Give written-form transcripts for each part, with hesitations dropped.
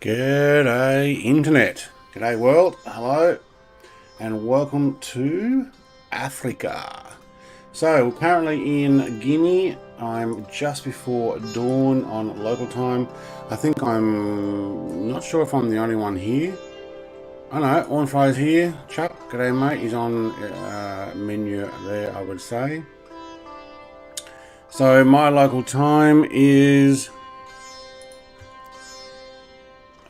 G'day Internet, g'day world, hello and welcome to Africa. So we're currently in Guinea. I'm just before dawn on local time. I think I'm not sure if I'm the only one here. I know, Ornfry's here. Chuck, g'day mate, he's on menu there I would say. So my local time is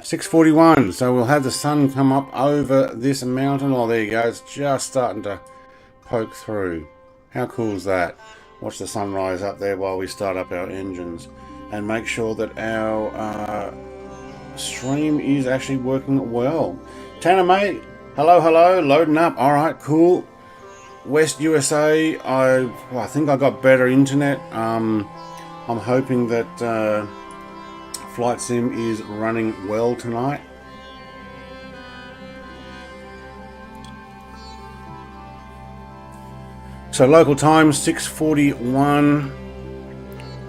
6:41, so we'll have the sun come up over this mountain. Oh, there you go, it's just starting to poke through. How cool is that? Watch the sunrise up there while we start up our engines and make sure that our stream is actually working well. Tanner mate, hello, loading up. All right, cool. West USA, I think I got better internet. I'm hoping that Flight Sim is running well tonight. So local time 6:41.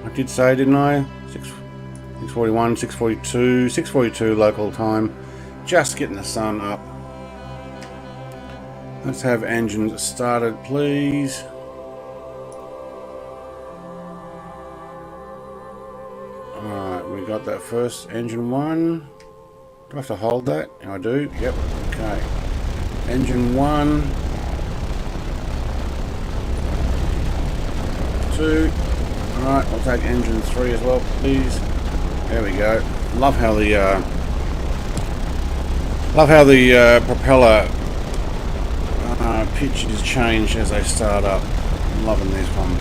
I did say, didn't I? 6:41, 6:42, 6:42 local time. Just getting the sun up. Let's have engines started, please. Alright, we got that first engine one. Do I have to hold that? I do, yep, okay. Engine one. Two. Alright, I'll take engine three as well, please. There we go. Love how the propeller pitch is changed as they start up. I'm loving this one.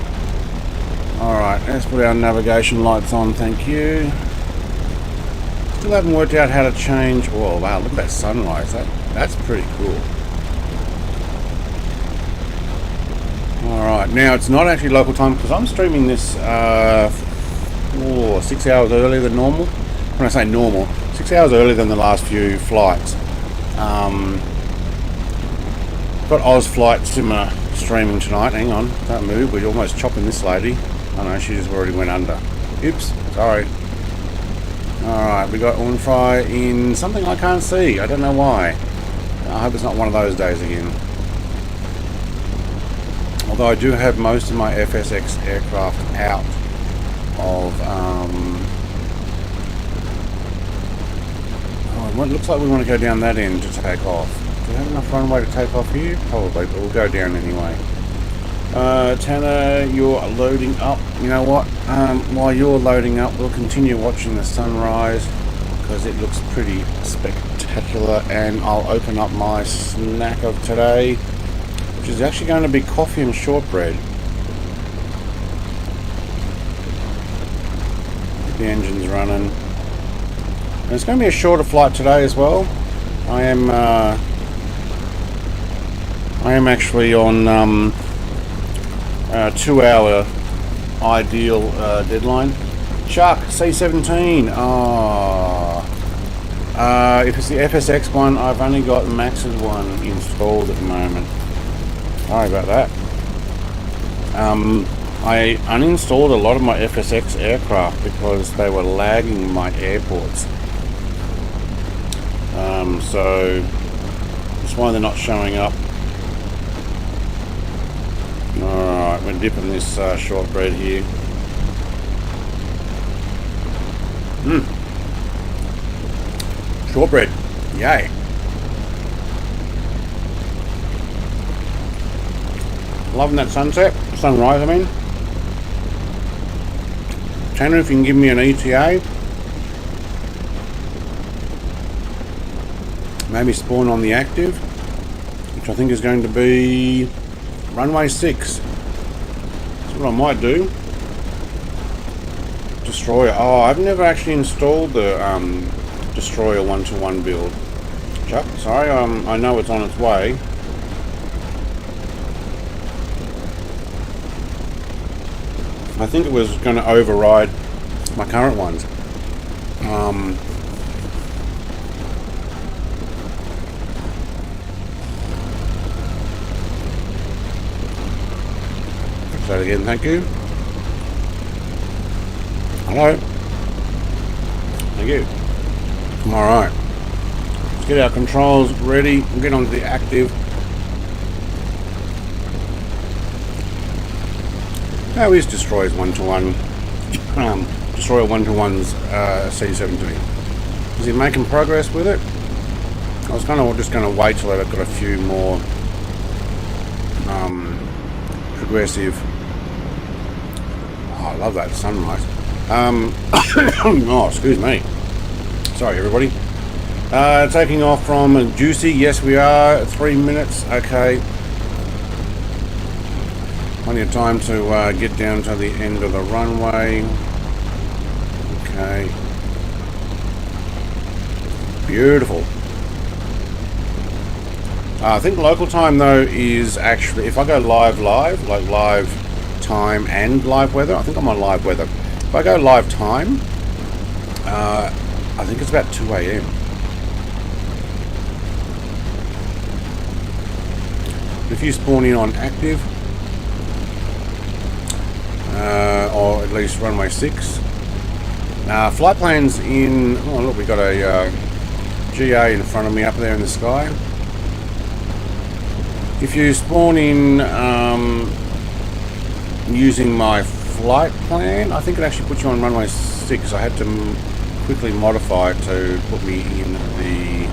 Alright, let's put our navigation lights on, thank you. Still haven't worked out how to change. Oh wow, look at that sunrise. That's pretty cool. Alright, now it's not actually local time because I'm streaming this 6 hours earlier than normal. When I say normal, 6 hours earlier than the last few flights. Got Oz Flight Simmer streaming tonight. Hang on, don't move. We're almost chopping this lady. Oh no, she just already went under. Oops, sorry. Alright, we got Ornfry in something I can't see. I don't know why. I hope it's not one of those days again. Although I do have most of my FSX aircraft out of... Oh, it looks like we want to go down that end to take off. Do we have enough runway to take off here? Probably, but we'll go down anyway. Tanner, you're loading up. You know what? While you're loading up, we'll continue watching the sunrise because it looks pretty spectacular. And I'll open up my snack of today, which is actually going to be coffee and shortbread. The engine's running. And it's going to be a shorter flight today as well. I am actually on 2-hour ideal deadline. Chuck, C17. If it's the FSX one, I've only got Max's one installed at the moment. Sorry about that. I uninstalled a lot of my FSX aircraft because they were lagging my airports. So that's why they're not showing up. Alright, we're dipping this shortbread here. Shortbread, yay. Loving that sunrise I mean. Tanner, if you can give me an ETA. Maybe spawn on the active, which I think is going to be runway 6. That's what I might do. Destroyer. Oh, I've never actually installed the Destroyer 1-to-1 build. Chuck, sorry, I know it's on its way. I think it was going to override my current ones. Say it again, thank you. Hello. Thank you. Alright, let's get our controls ready and get onto the active. How is Destroyer's 1-to-1? Destroyer 1-to-1's C17? Is he making progress with it? I was just going to wait till I've got a few more progressive. Oh, I love that sunrise. Oh, excuse me. Sorry, everybody. Taking off from GUCY. Yes, we are. 3 minutes. Okay. Plenty of time to get down to the end of the runway. Okay. Beautiful. I think local time though is actually, if I go live, like live time and live weather, I think I'm on live weather. If I go live time, I think it's about 2 AM. If you spawn in on active, or at least runway 6, flight plans in, oh look, we got a GA in front of me up there in the sky. If you spawn in using my flight plan, I think it actually puts you on runway 6. I had to quickly modify it to put me in the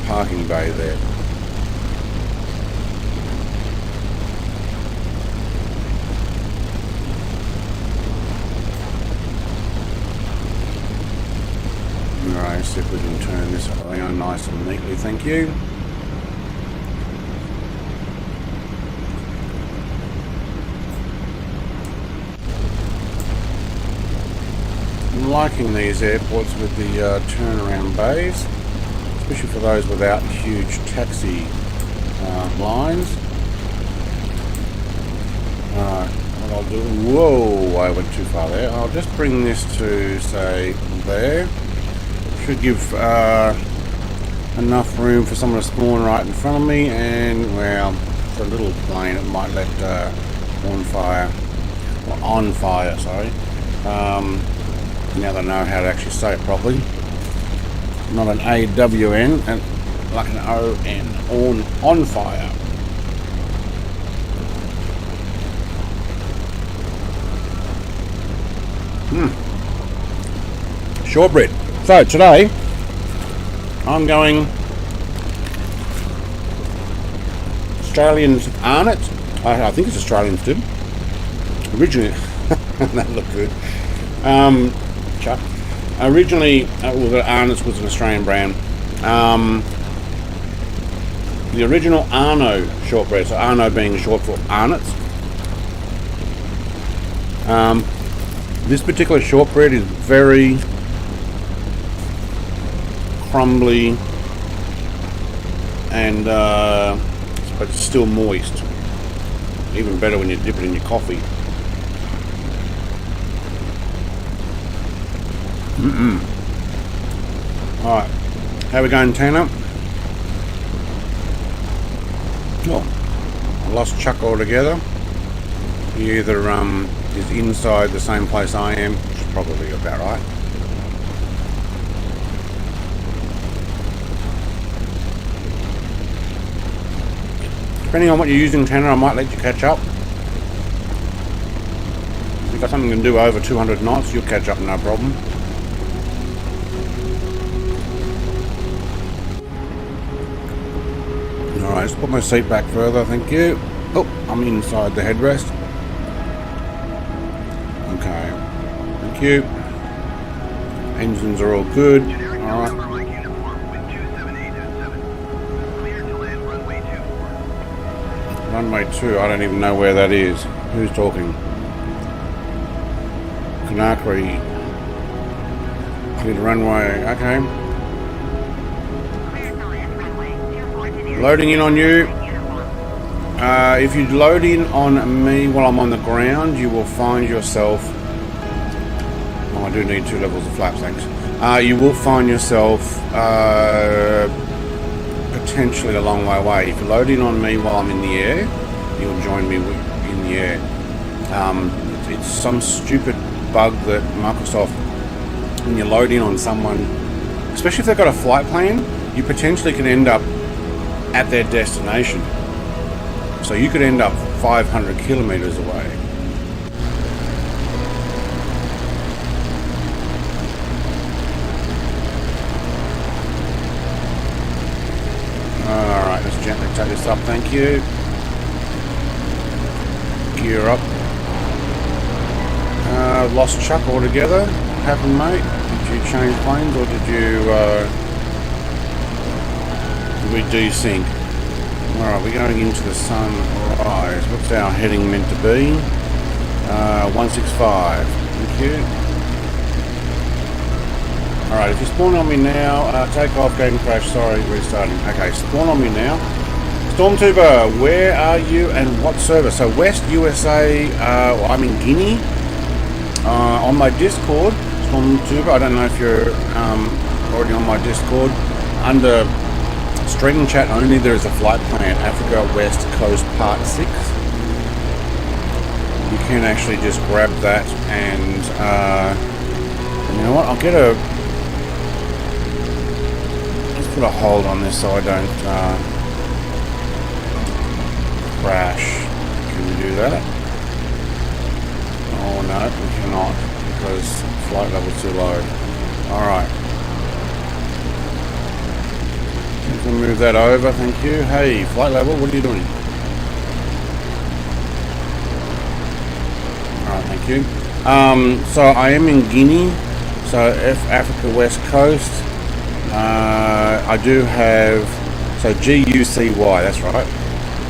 parking bay there. Alright, see if we can turn this around nice and neatly, thank you. I'm liking these airports with the turnaround bays, especially for those without huge taxi lines. What I'll do, whoa, I went too far there. I'll just bring this to, say, there. Should give enough room for someone to spawn right in front of me, and well, it's a little plane, it might let on fire, sorry. Now that I know how to actually say it properly. Not an AWN, and like an ON, on fire. Shortbread. So today, I'm going Australians Arnott. I think it's Australians too. Originally, that looked good. Chuck. Originally, Arnott's was an Australian brand. The original Arno shortbread, so Arno being short for Arnott's. This particular shortbread is very crumbly and but it's still moist. Even better when you dip it in your coffee. Alright, how we going, Tanner? Oh, I lost Chuck altogether. He either is inside the same place I am, which is probably about right. Depending on what you're using, Tanner, I might let you catch up. If you've got something you can do over 200 knots, you'll catch up no problem. Alright, let's put my seat back further, thank you. Oh, I'm inside the headrest. Okay, thank you. Engines are all good. Alright. Runway 2, I don't even know where that is. Who's talking? Conakry. Clear the runway, okay. Loading in on you. If you load in on me while I'm on the ground, you will find yourself... Oh, I do need 2 levels of flaps, thanks. You will find yourself potentially a long way away. If you load in on me while I'm in the air, you'll join me in the air. It's some stupid bug that Microsoft when you load in on someone, especially if they've got a flight plan, you potentially can end up at their destination. So you could end up 500 kilometers away. Alright, let's gently take this up, thank you. Gear up. Lost Chuck altogether. What happened, mate? Did you change planes or did we desync? Alright, we're going into the sunrise. What's our heading meant to be? 165. Thank you. Alright, if you spawn on me now, take off, game crash, sorry, restarting. Okay, spawn on me now. Stormtrooper, where are you and what server? So West USA, I'm in Guinea. On my Discord, Stormtrooper, I don't know if you're already on my Discord. Under stream chat only, there is a flight plan, Africa West Coast Part 6. You can actually just grab that and you know what, I'll get a... Let's put a hold on this so I don't crash. Can we do that? Oh no, we cannot because flight level's too low. Alright. You can move that over, thank you. Hey, flight level, what are you doing? Alright, thank you. So I am in Guinea, so Africa West Coast. I do have, so GUCY, that's right.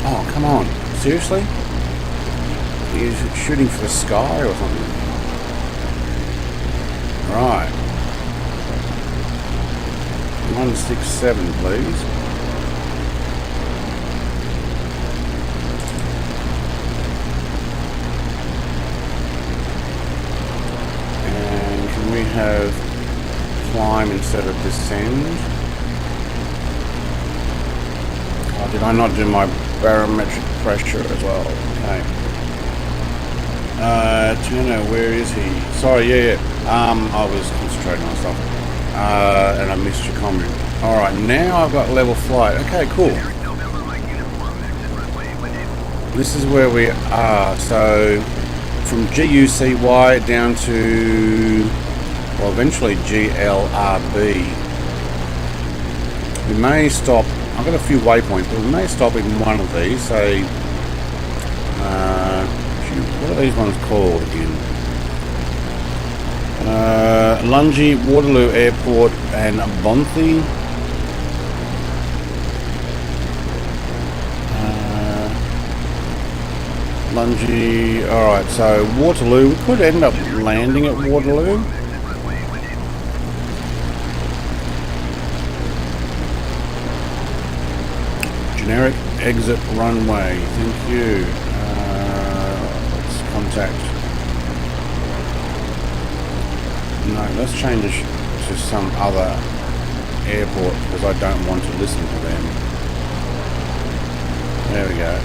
Oh, come on, seriously? Are you shooting for the sky or something? Right. 167, please. And can we have climb instead of descend? Oh, did I not do my barometric pressure as well? Okay. Tuno, where is he? Sorry, yeah. I was concentrating on stuff. And I missed your comment. Alright, now I've got level flight. Okay, cool. This is where we are. So, from GUCY down to, well, eventually GLRB. We may stop, I've got a few waypoints, but we may stop in one of these. Say, what are these ones called again? Lungi, Waterloo Airport, and Bonthi. Lungi, alright, so Waterloo, we could end up landing at Waterloo. Generic exit runway, thank you. Let's contact. No, let's change it to some other airport because I don't want to listen to them. There we go.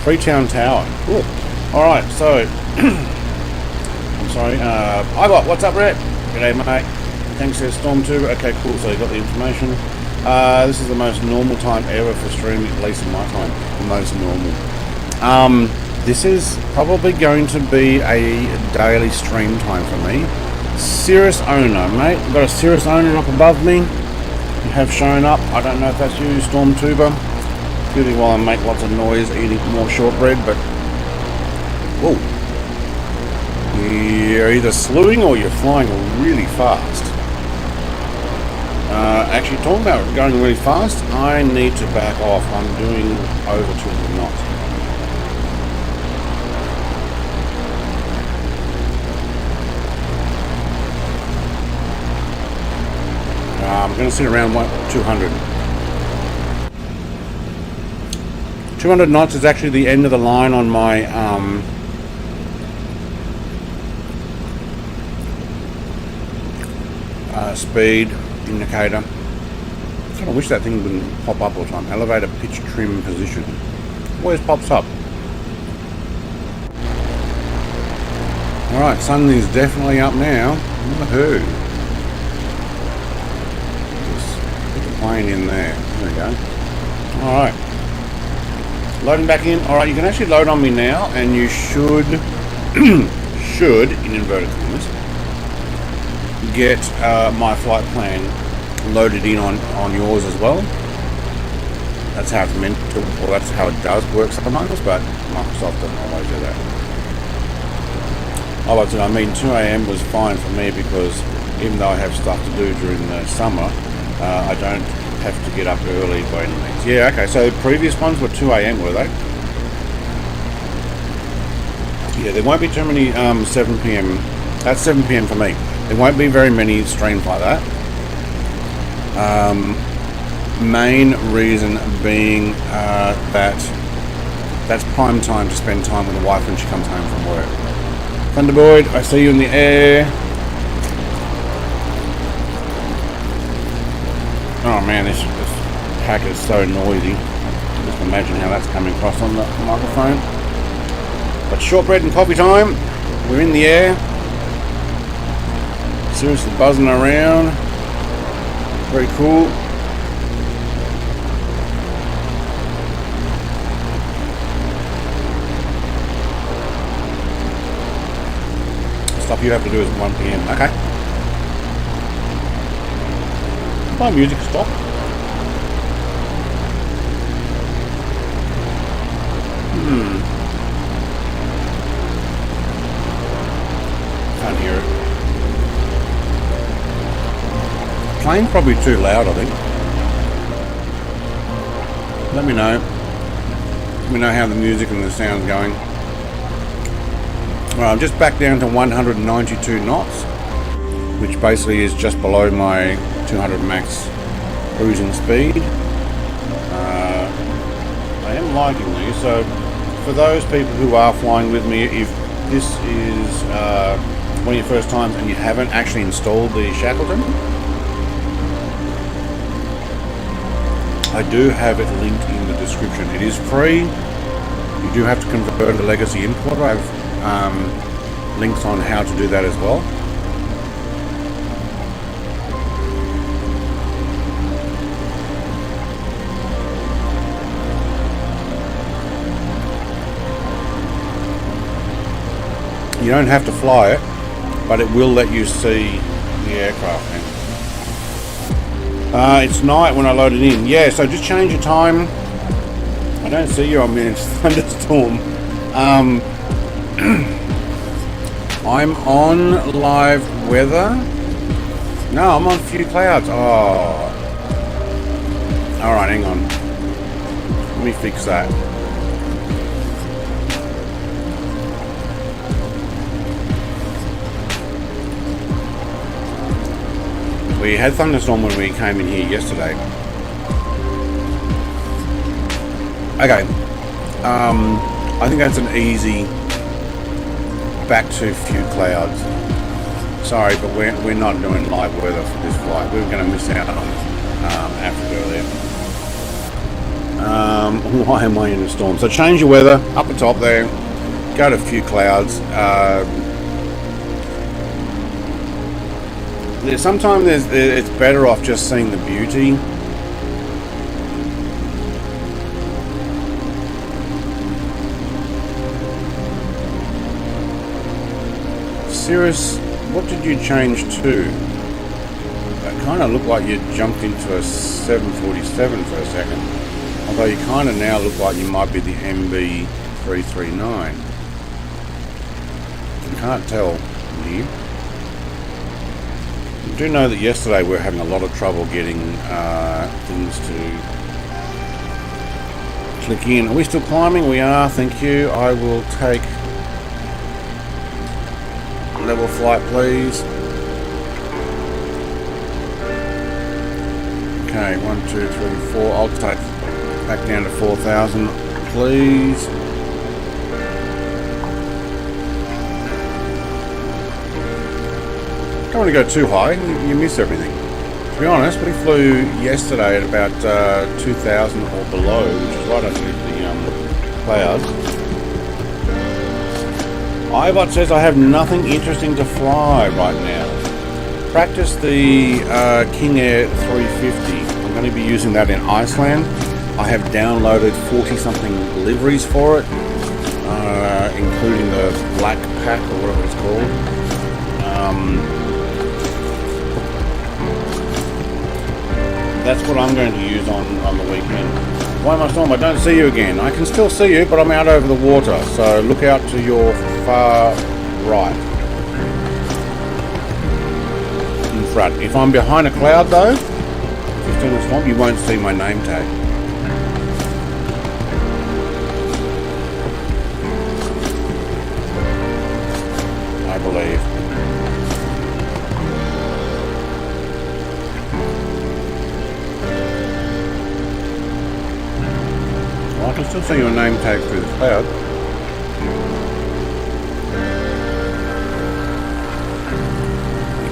Freetown Tower. Cool. Alright, so I'm sorry. Ibot, what's up, Rhett? G'day, mate. Thanks for Stormtrooper. Okay, cool. So you got the information. This is the most normal time ever for streaming, at least in my time. The most normal. This is probably going to be a daily stream time for me. Cirrus owner, mate. I've got a Cirrus owner up above me. You have shown up. I don't know if that's you, Stormtrooper. Purely while I make lots of noise eating more shortbread, but whoa. You're either slewing or you're flying really fast. Actually, talking about going really fast, I need to back off. I'm doing over 200 knots. I'm going to sit around 200. 200 knots is actually the end of the line on my speed indicator. I kind of wish that thing wouldn't pop up all the time. Elevator pitch trim position. Always pops up. Alright, sun is definitely up now. Woohoo! Just put the plane in there. There we go. Alright. Loading back in. Alright, you can actually load on me now, and you should, in inverted commas, get my flight plan loaded in on yours as well. That's how it's meant to, or that's how it does work sometimes, but Microsoft doesn't always do that. I mean, 2 AM was fine for me because even though I have stuff to do during the summer, I don't have to get up early by any means. Yeah, okay, so the previous ones were 2 AM, were they? Yeah, there won't be too many 7 PM. That's 7 PM for me. There won't be very many streams like that. Main reason being that's prime time to spend time with the wife when she comes home from work. Thunderboard, I see you in the air. Oh man, this pack is so noisy. Just imagine how that's coming across on the microphone. But shortbread and coffee time. We're in the air. Seriously buzzing around. Very cool. Stuff you have to do is 1 PM. Okay. My music stop. Can't hear it. Playing probably too loud, I think. Let me know. Let me know how the music and the sound's going. Well, I'm just back down to 192 knots, which basically is just below my 200 max cruising speed. I am liking these, so for those people who are flying with me, if this is one of your first times and you haven't actually installed the Shackleton, I do have it linked in the description. It is free. You do have to convert a legacy importer. I have links on how to do that as well. You don't have to fly it, but it will let you see the aircraft now. It's night when I load it in. Yeah, so just change your time. I don't see you. I'm in a thunderstorm. I'm on live weather. No, I'm on few clouds. Oh. Alright, hang on. Let me fix that. We had thunderstorm when we came in here yesterday. Okay. I think that's an easy back to few clouds. Sorry, but we're not doing live weather for this flight. We're going to miss out on Africa there. Why am I in a storm? So change your weather up the top there. Go to a few clouds. Sometimes it's better off just seeing the beauty. Cirrus, what did you change to? It kind of looked like you jumped into a 747 for a second. Although you kind of now look like you might be the MB339. You can't tell, do you? I do know that yesterday we were having a lot of trouble getting things to click in. Are we still climbing? We are, thank you. I will take level flight, please. Okay, 1, 2, 3, 4. I'll take back down to 4,000, please. Don't want to go too high, you miss everything. To be honest, we flew yesterday at about 2,000 or below, which is right underneath the clouds. iBot says I have nothing interesting to fly right now. practice the King Air 350. I'm going to be using that in Iceland. I have downloaded 40-something liveries for it, including the black pack or whatever it's called. That's what I'm going to use on the weekend. Why am I storm? I don't see you again. I can still see you, but I'm out over the water, so look out to your far right. In front. If I'm behind a cloud though, if you're still in the swamp, you won't see my name tag. I believe. Well, I can still see your name tag through the cloud.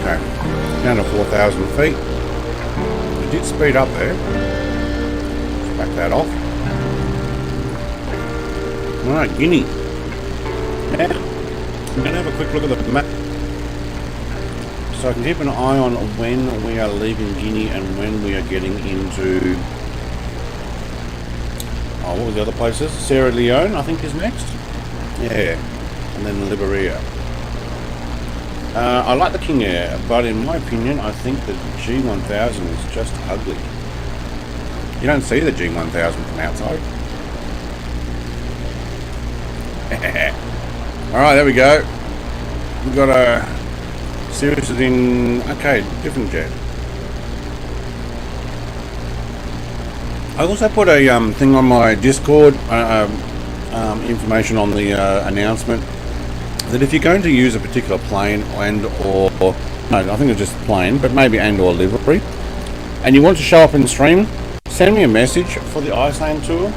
Okay, down to 4,000 feet. It did speed up there. Let's back that off. Alright, Guinea. Now, I'm going to have a quick look at the map so I can keep an eye on when we are leaving Guinea and when we are getting into, oh, what was the other places? Sierra Leone, I think, is next. Yeah, and then Liberia. I like the King Air, but in my opinion, I think the G1000 is just ugly. You don't see the G1000 from outside. Alright, there we go. We've got a series in, okay, different jet. I also put a thing on my Discord, information on the announcement, that if you're going to use a particular plane and or, no, I think it's just plane, but maybe and or livery, and you want to show up in the stream, send me a message for the Iceland tour.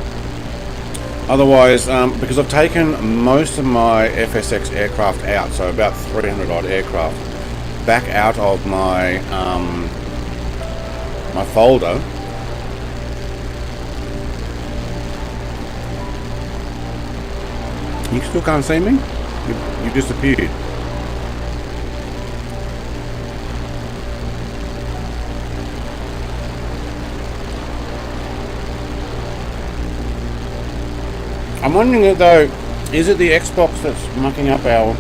Otherwise, because I've taken most of my FSX aircraft out, so about 300 odd aircraft, back out of my my folder. You still can't see me? You disappeared. I'm wondering though, is it the Xbox that's mucking up our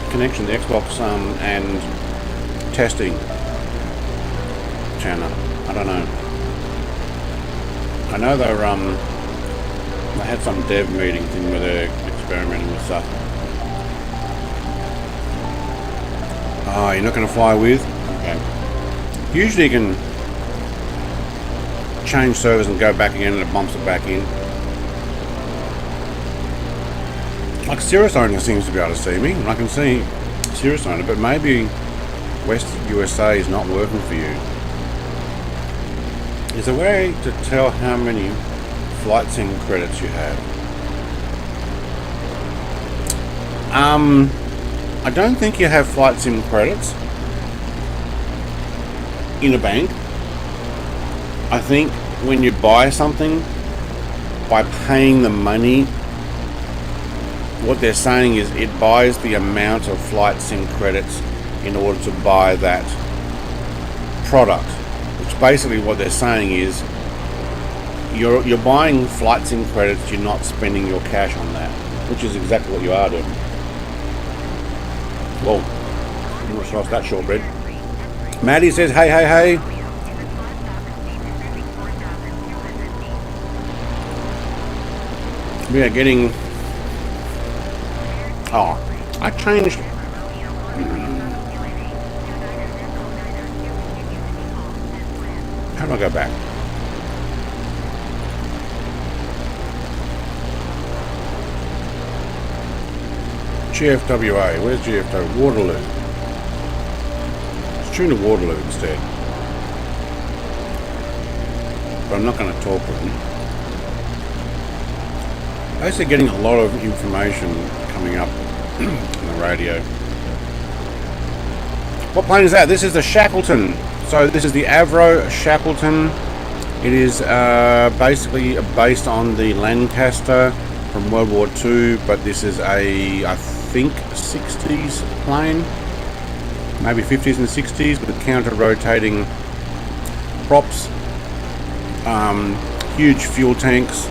connection, the Xbox and testing channel? I don't know. I know they had some dev meeting thing where they're experimenting with stuff. Oh, you're not going to fly with? Okay. Usually you can change servers and go back again and it bumps it back in. Like Cirrus Owner seems to be able to see me, and I can see Cirrus Owner, but maybe West USA is not working for you. Is there a way to tell how many flight sim credits you have? I don't think you have flight sim credits in a bank. I think when you buy something, by paying the money, what they're saying is it buys the amount of flight sim credits in order to buy that product, which basically what they're saying is you're buying flight sim credits, you're not spending your cash on that, which is exactly what you are doing. Whoa, I'm not sure if that shortbread. Maddie says, hey, hey, hey. We are getting, oh, I changed. How do I go back? GFWA, where's GFW? Waterloo. Let's tune to Waterloo instead. But I'm not going to talk with them. Basically getting a lot of information coming up on the radio. What plane is that? This is the Shackleton. So this is the Avro Shackleton. It is basically based on the Lancaster from World War II, but this is a, I think, 60s plane. maybe 50s and 60s, with counter-rotating props, huge fuel tanks.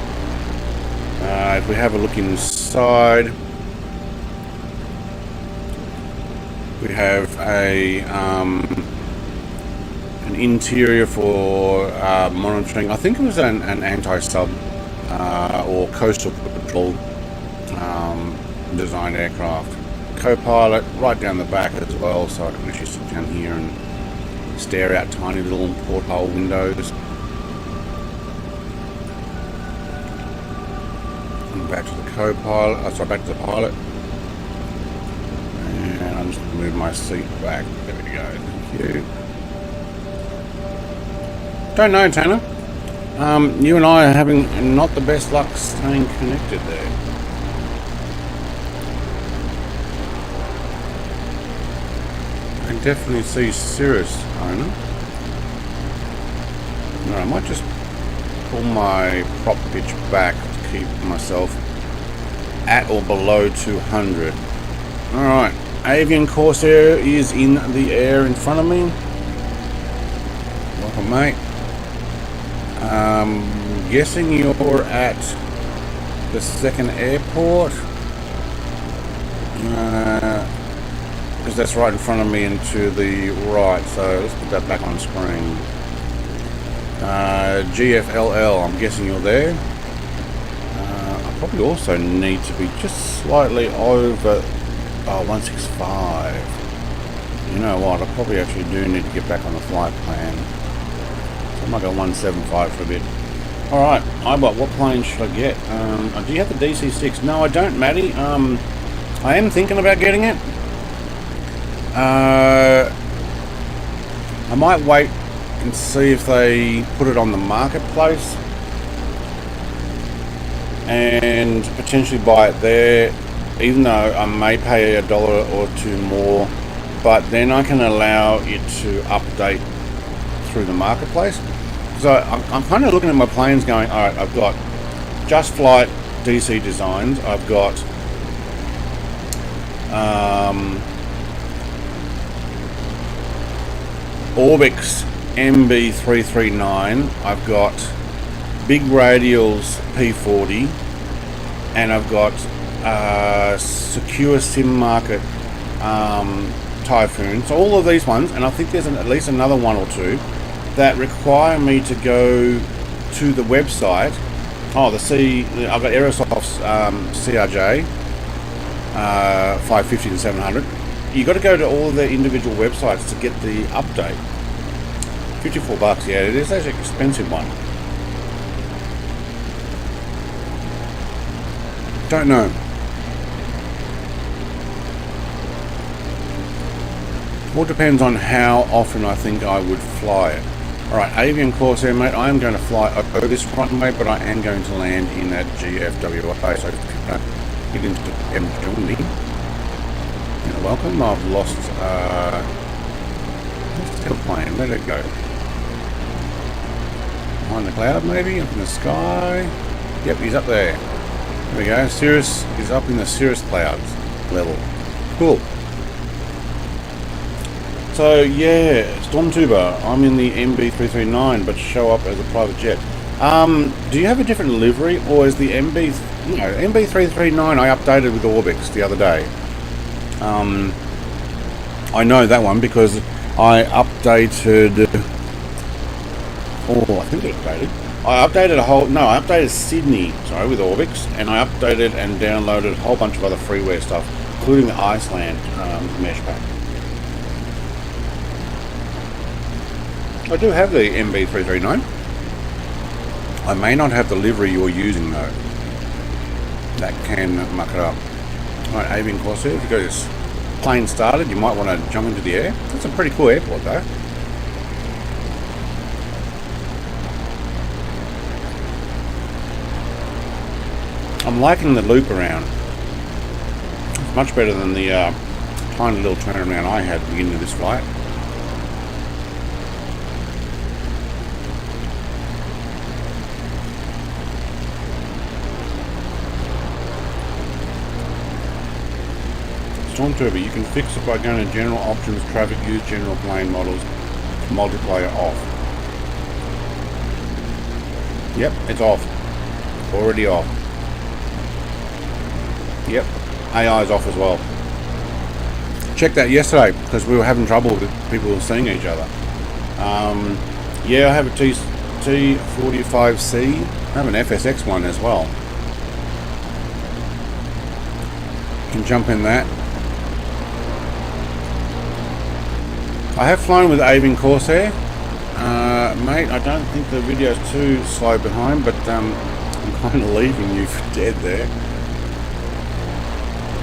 If we have a look inside, we have an interior for monitoring. I think it was an anti-sub or coastal patrol designed aircraft. Co-pilot right down the back as well, so I can actually sit down here and stare out tiny little porthole windows. And back to the co-pilot, back to the pilot. And I'm just going to move my seat back. There we go, thank you. Don't know, Tanner. You and I are having not the best luck staying connected there. I can definitely see Cirrus, owner. No, I might just pull my prop pitch back to keep myself at or below 200. Alright, Avian Corsair is in the air in front of me. Welcome, mate. Guessing you're at the second airport. Because that's right in front of me and to the right, so let's put that back on screen. GFLL, I'm guessing you're there. I probably also need to be just slightly over 165. You know what, I probably actually do need to get back on the flight plan. So I might go 175 for a bit. Alright, Ibot, what plane should I get? Do you have the DC-6? No, I don't, Maddie. I am thinking about getting it. I might wait and see if they put it on the marketplace and potentially buy it there, even though I may pay $1 or $2 more, but then I can allow it to update through the marketplace. So I'm kind of looking at my planes going, alright, I've got Just Flight DC designs, I've got Orbix MB339, I've got Big Radials P40, and I've got Secure Sim Market Typhoon. So all of these ones, and I think there's at least another one or two that require me to go to the website. I've got Aerosoft's CRJ 550 and 700. You got to go to all of their individual websites to get the update. $54, yeah, it is actually an expensive one. Don't know. All depends on how often I think I would fly it. Alright, Avian Corsair, mate, I am going to fly over this runway, but I am going to land in that GFWA, so get into M20. You're welcome. I've lost the plane. Let it go. Behind the cloud, maybe? Up in the sky? Yep, he's up there. There we go. Cirrus is up in the Cirrus clouds level. Cool. So yeah, Stormtrooper, I'm in the MB339, but show up as a private jet. Do you have a different livery, or is the MB339 I updated with Orbix the other day? I know that one because I updated. I think it updated. I updated Sydney, with Orbix, and I updated and downloaded a whole bunch of other freeware stuff, including the Iceland mesh pack. I do have the MB339. I may not have the livery you're using though. That can muck it up. Alright, Avian Corsair, if you got this plane started, you might want to jump into the air. That's a pretty cool airport though. I'm liking the loop around. It's much better than the tiny little turnaround I had at the beginning of this flight. Stormtrooper. You can fix it by going to General Options, Traffic, use General Plane Models, Multiplayer off. Yep, it's off. Already off. Yep, AI is off as well. Checked that yesterday because we were having trouble with people seeing each other. Yeah, I have a T45C. I have an FSX one as well. You can jump in that. I have flown with Avian Corsair. Mate, I don't think the video's too slow behind, but I'm kind of leaving you for dead there.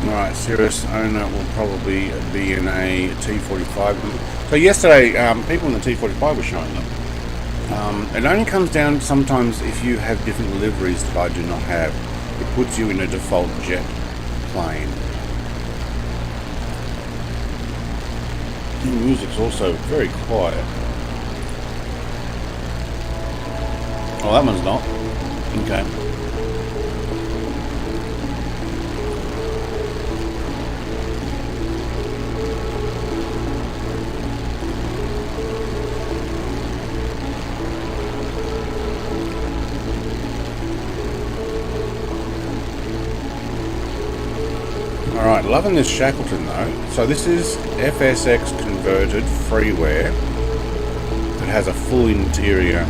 Alright, Cirrus owner will probably be in a T45. So yesterday, people in the T45 were showing them. It only comes down sometimes if you have different liveries that I do not have. It puts you in a default jet plane. The music's also very quiet. Oh, that one's not. Okay. Alright, loving this Shackleton though. So this is FSX converted freeware. It has a full interior.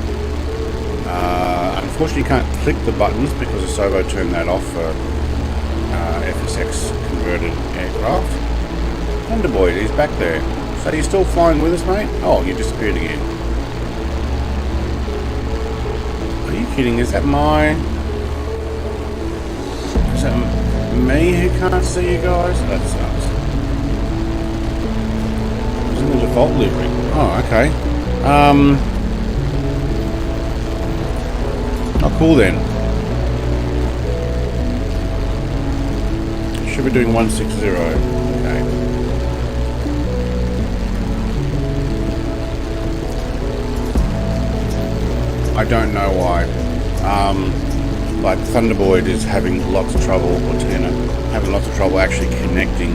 Unfortunately you can't click the buttons because the Servo turned that off for FSX converted aircraft. Thunderboy, he's back there. So you're still flying with us, mate? Oh, you disappeared again. Are you kidding? Is that me who can't see you guys? That sucks. It's in the default livery. Oh, okay. Oh, cool then. Should be doing 160. Okay. I don't know why. Like Thunderboy is having lots of trouble, or Tana, having lots of trouble actually connecting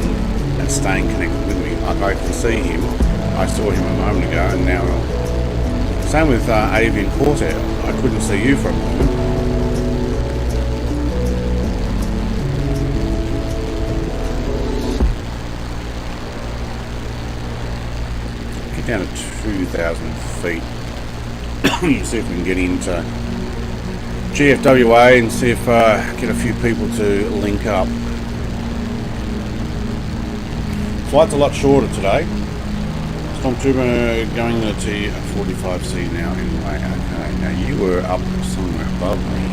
and staying connected with me. Like I can see him. I saw him a moment ago, and now. Same with Avian Corsair. I couldn't see you for a moment. Get down to 2,000 feet. See if we can get into GFWA and see if get a few people to link up. Flight's a lot shorter today. Stormtrooper going to T45C now anyway. Okay, now you were up somewhere above me.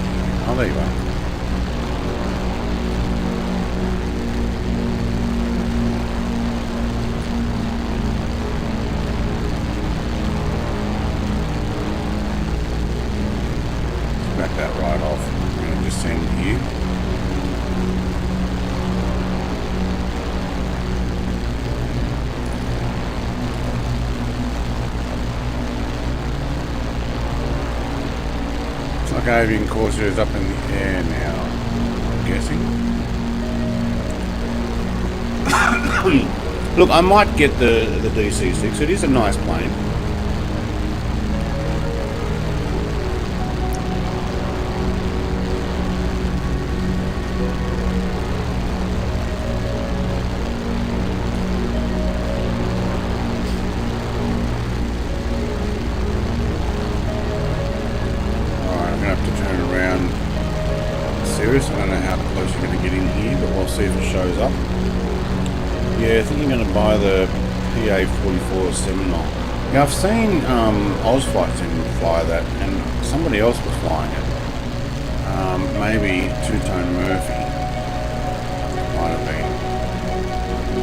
Oh, there you are. Back that right off. I'm going to just send you. Like Avian Corsair is up in the air now, I'm guessing. Look, I might get the DC-6. It is a nice plane. I don't know how close you're going to get in here, but we'll see if it shows up. Yeah, I think you're going to buy the PA44 Seminole. Now, I've seen Ozflight seem to fly that, and somebody else was flying it. Maybe Two-Tone Murphy. Might have been.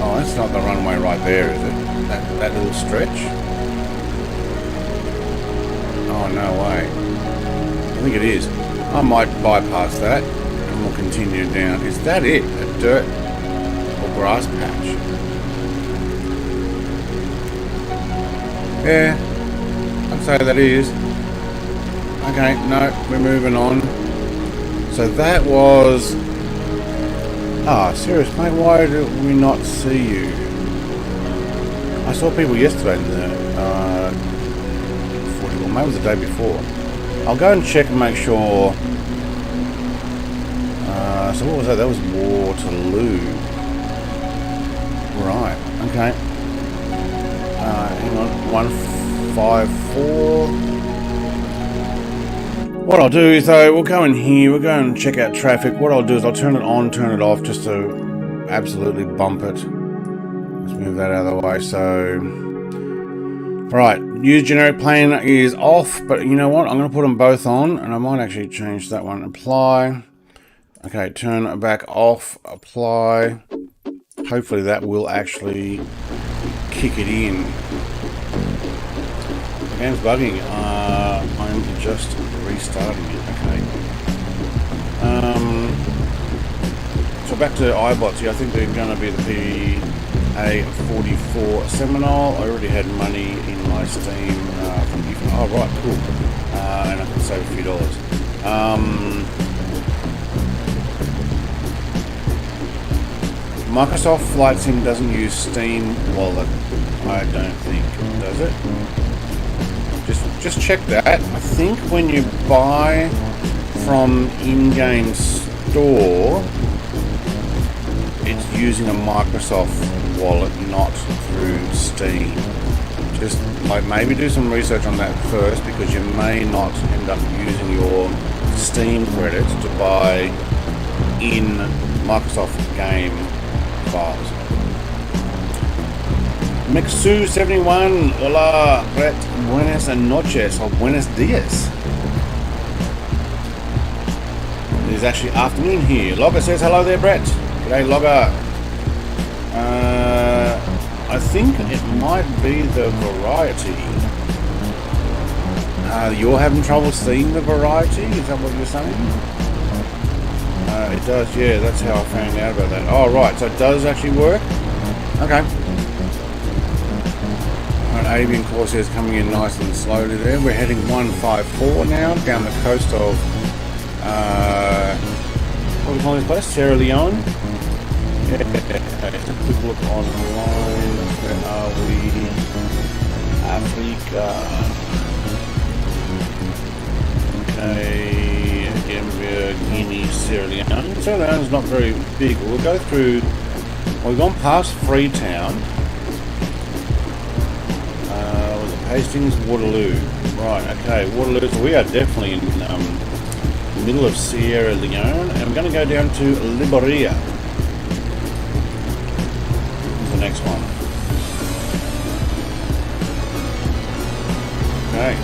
Oh, that's not the runway right there, is it? That little stretch? Oh, no way. I think it is. I might bypass that. We'll continue down. Is that it? A dirt or grass patch? Yeah, I'd say that is. Okay, no, we're moving on. So that was Ah, serious, mate, why do we not see you? I saw people yesterday in the 41, maybe it was the day before. I'll go and check and make sure. So what was that? That was Waterloo. Right, okay. Hang on, 154. What I'll do is though, we'll go in here, we'll go and check out traffic. What I'll do is I'll turn it on, turn it off, just to absolutely bump it. Let's move that out of the way. So, right, use generic plane is off, but you know what? I'm going to put them both on, and I might actually change that one. Apply. Okay, turn it back off. Apply. Hopefully that will actually kick it in. The game's bugging. I'm just restarting it. Okay. So back to iBots here. I think they're going to be the PA44 Seminole. I already had money in my Steam from different. Oh right, cool. And I can save a few dollars. Microsoft Flight Sim doesn't use Steam Wallet. I don't think, does it? Just check that. I think when you buy from in-game store, it's using a Microsoft wallet, not through Steam. Just like maybe do some research on that first, because you may not end up using your Steam credits to buy in Microsoft game files. Mixu71, hola, Brett, buenas noches, or buenos dias. It is actually afternoon here. Logger says hello there, Brett. G'day, Logger. I think it might be the variety. You're having trouble seeing the variety? Is that what you're saying? It does, yeah, that's how I found out about that. Oh, right, so it does actually work? Okay. Alright, Avian Corsair is coming in nice and slowly there. We're heading 154 now, down the coast of, what do we call this place? Sierra Leone? Yeah, just a quick look online. Where are we? Africa. Okay, again we're Guinea-Sierra Leone. Sierra Leone is not very big. We'll go through, we've gone past Freetown. Was it Hastings, Waterloo? Right, okay, Waterloo. So we are definitely in the middle of Sierra Leone, and we're going to go down to Liberia. The next one. Okay.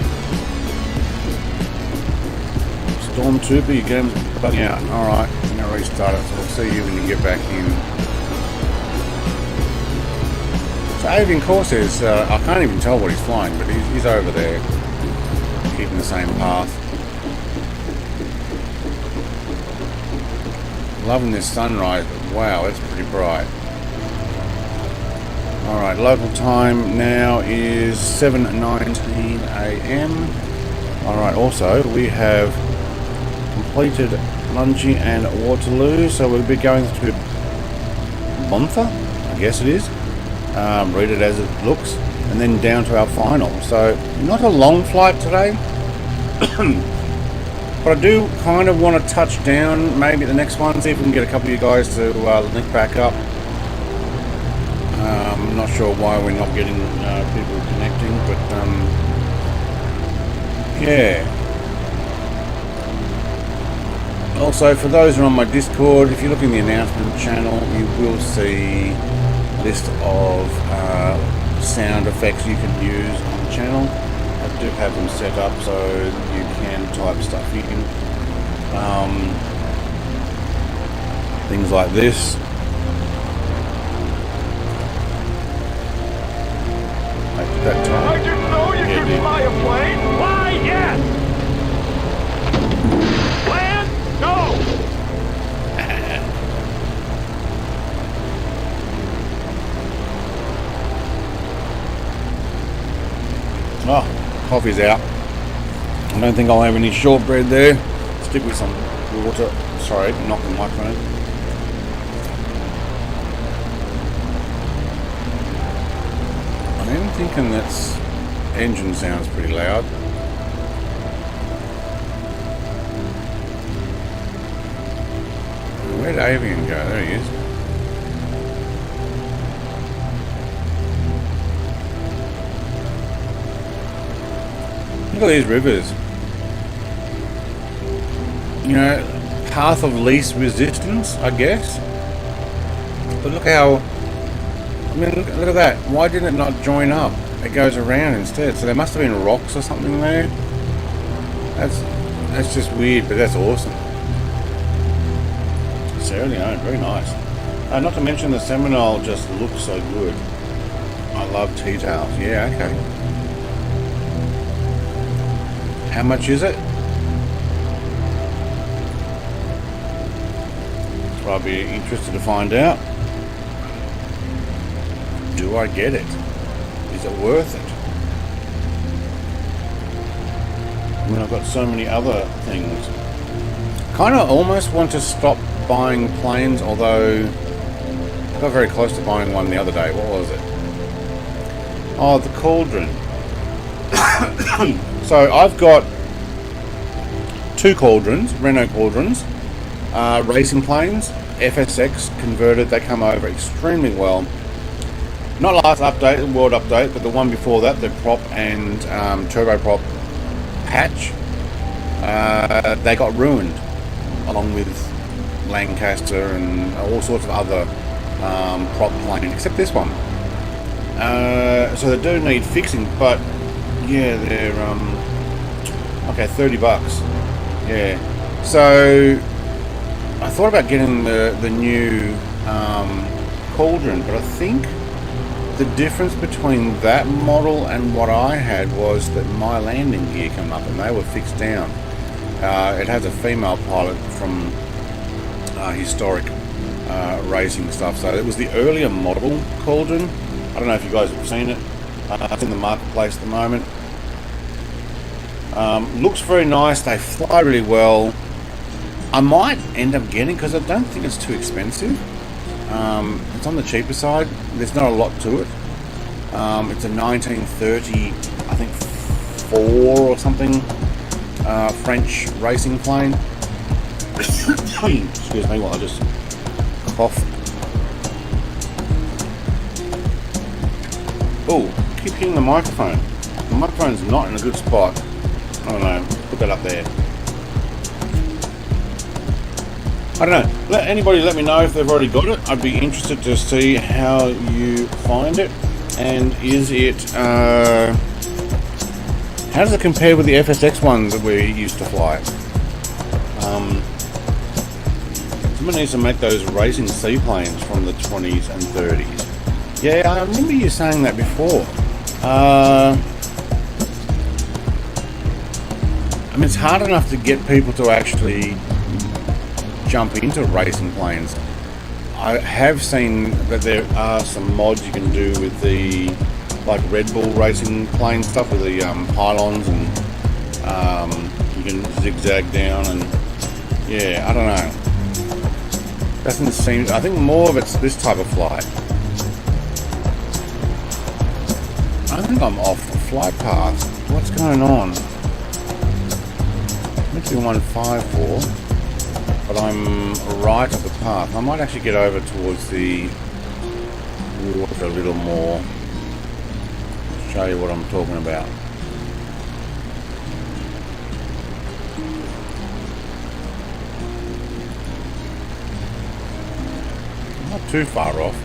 Stormtrooper, your game's bugging out. Alright, I'm going to restart it, so we'll see you when you get back in. So Avian Corsairs, I can't even tell what he's flying, but he's over there, keeping the same path. Loving this sunrise, but wow, it's pretty bright. Alright, local time now is 7:19 AM. Alright, also we have completed Lungy and Waterloo, so we'll be going through Montha, I guess it is. Read it as it looks, and then down to our final. So not a long flight today. But I do kind of want to touch down maybe the next one, see if we can get a couple of you guys to link back up. I'm not sure why we're not getting people connecting, but yeah. Also, for those who are on my Discord, if you look in the announcement channel, you will see a list of sound effects you can use on the channel. I do have them set up so you can type stuff in. Things like this. That time. I didn't know you could fly a plane. Why, yes. Land, go. Oh, coffee's out. I don't think I'll have any shortbread there. Stick with some water. Sorry, knock the microphone. thinking that's engine sounds pretty loud. Where'd Avian go? There he is. Look at these rivers. You know, path of least resistance, I guess. But look how, I mean, look at that. Why didn't it not join up? It goes around instead. So there must have been rocks or something there. That's just weird, but that's awesome. Sierra Leone, very nice. Not to mention the Seminole just looks so good. I love T-tails. Yeah, okay. How much is it? I'll be interested to find out. Do I get it? Is it worth it? I mean, I've got so many other things. Kind of almost want to stop buying planes, although I got very close to buying one the other day. What was it? Oh, the Cauldron. So I've got two Cauldrons, Rhino Cauldrons, racing planes, FSX converted. They come over extremely well. Not last update, the world update, but the one before that, the prop and turboprop patch, they got ruined, along with Lancaster and all sorts of other prop planes, except this one. So they do need fixing, but yeah, they're okay, $30. Yeah, so I thought about getting the new Cauldron, but I think the difference between that model and what I had was that my landing gear came up and they were fixed down. It has a female pilot from historic racing stuff, so it was the earlier model Cauldron. I don't know if you guys have seen it. It's in the marketplace at the moment. Looks very nice. They fly really well. I might end up getting, because I don't think it's too expensive. It's on the cheaper side. There's not a lot to it. It's a 1930, I think, 4 or something, French racing plane. Excuse me while I just cough. Oh, keep hitting the microphone. The microphone's not in a good spot. I don't know. Put that up there. I don't know. Let me know if they've already got it. I'd be interested to see how you find it. And is it... how does it compare with the FSX ones that we used to fly? Someone needs to make those racing seaplanes from the 20s and 30s. Yeah, I remember you saying that before. I mean, it's hard enough to get people to actually jump into racing planes. I have seen that there are some mods you can do with the like Red Bull racing plane stuff with the pylons, and you can zigzag down, and yeah, I don't know. Doesn't seem. I think more of it's this type of flight. I think I'm off the flight path. What's going on? Meant to be 154. But I'm right at the path. I might actually get over towards the water a little more. Show you what I'm talking about. Not too far off.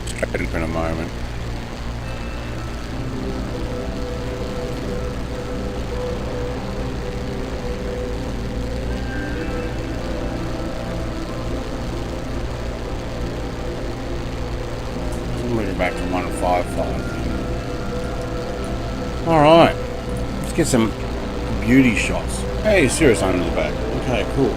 Straight up in a moment. Back to 155. Alright, let's get some beauty shots. Hey, Cirrus on the back. Okay, cool.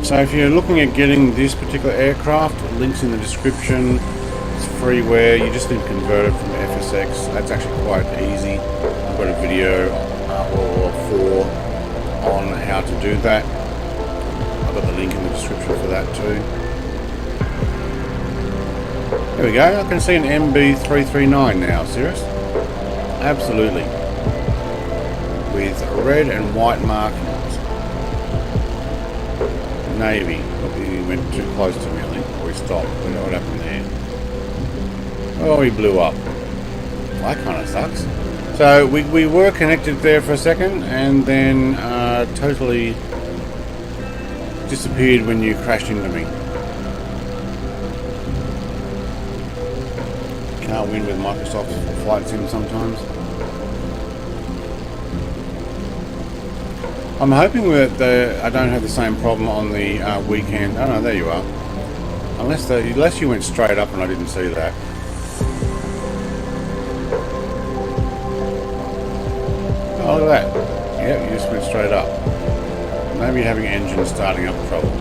So if you're looking at getting this particular aircraft, links in the description. It's freeware. You just need to convert it from FSX. That's actually quite easy. I've got a video or 4 on how to do that. I've got the link in the description for that too. There we go, I can see an MB339 now, serious? Absolutely. With red and white markings. Navy. He went too close to me, I think, or he stopped. I don't know what happened there. Oh, he blew up. That kind of sucks. So we were connected there for a second, and then totally disappeared when you crashed into me. Can't win with Microsoft Flight Sim sometimes. I'm hoping that I don't have the same problem on the weekend. Oh no, there you are. Unless you went straight up and I didn't see that. Oh, look at that. Yeah, you just went straight up. Maybe you're having engine starting up trouble.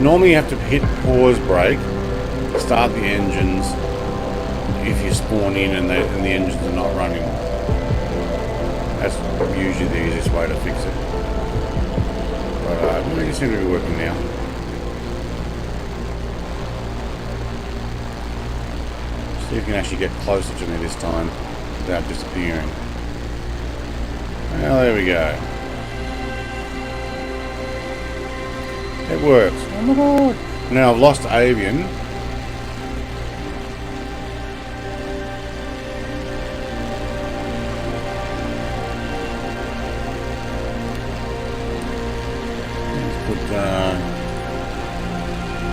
Normally you have to hit pause brake, start the engines if you spawn in and the engines are not running. That's usually the easiest way to fix it. But it seems to be working now. See if you can actually get closer to me this time without disappearing. Well, there we go. It works. Oh my god. Now I've lost Avian. Let's put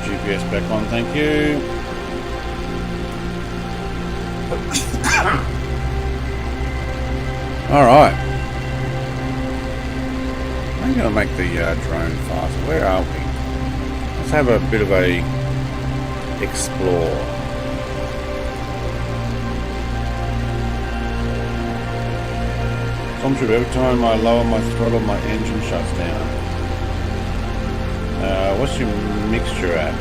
GPS back on, thank you. Alright. I'm going to make the drone faster. Where are we? Let's have a bit of a explore. Sometimes every time I lower my throttle, my engine shuts down. What's your mixture at?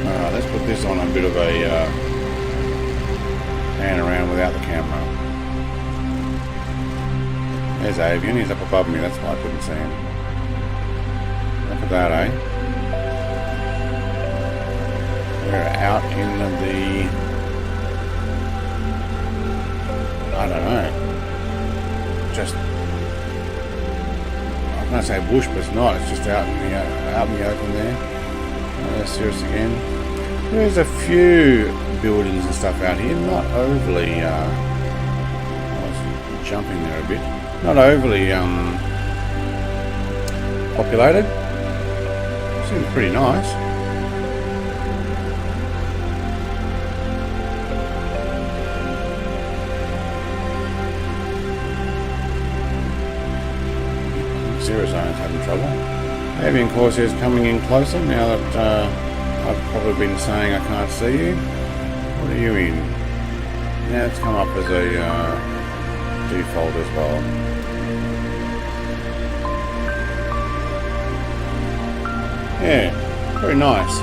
Alright, let's put this on a bit of a pan around without the camera. There's Avian, he's up above me, that's why I couldn't see him. Look at that, eh? We're out in the... I don't know. Just... I'm going to say bush, but it's not. It's just out in the open there. Serious again. There's a few buildings and stuff out here, not overly... I was jumping there a bit. Not overly populated. Seems pretty nice. Zero zone's having trouble. Avian Corsair is coming in closer now that I've probably been saying I can't see you. What are you in? Now it's come up as a default as well. Yeah, very nice.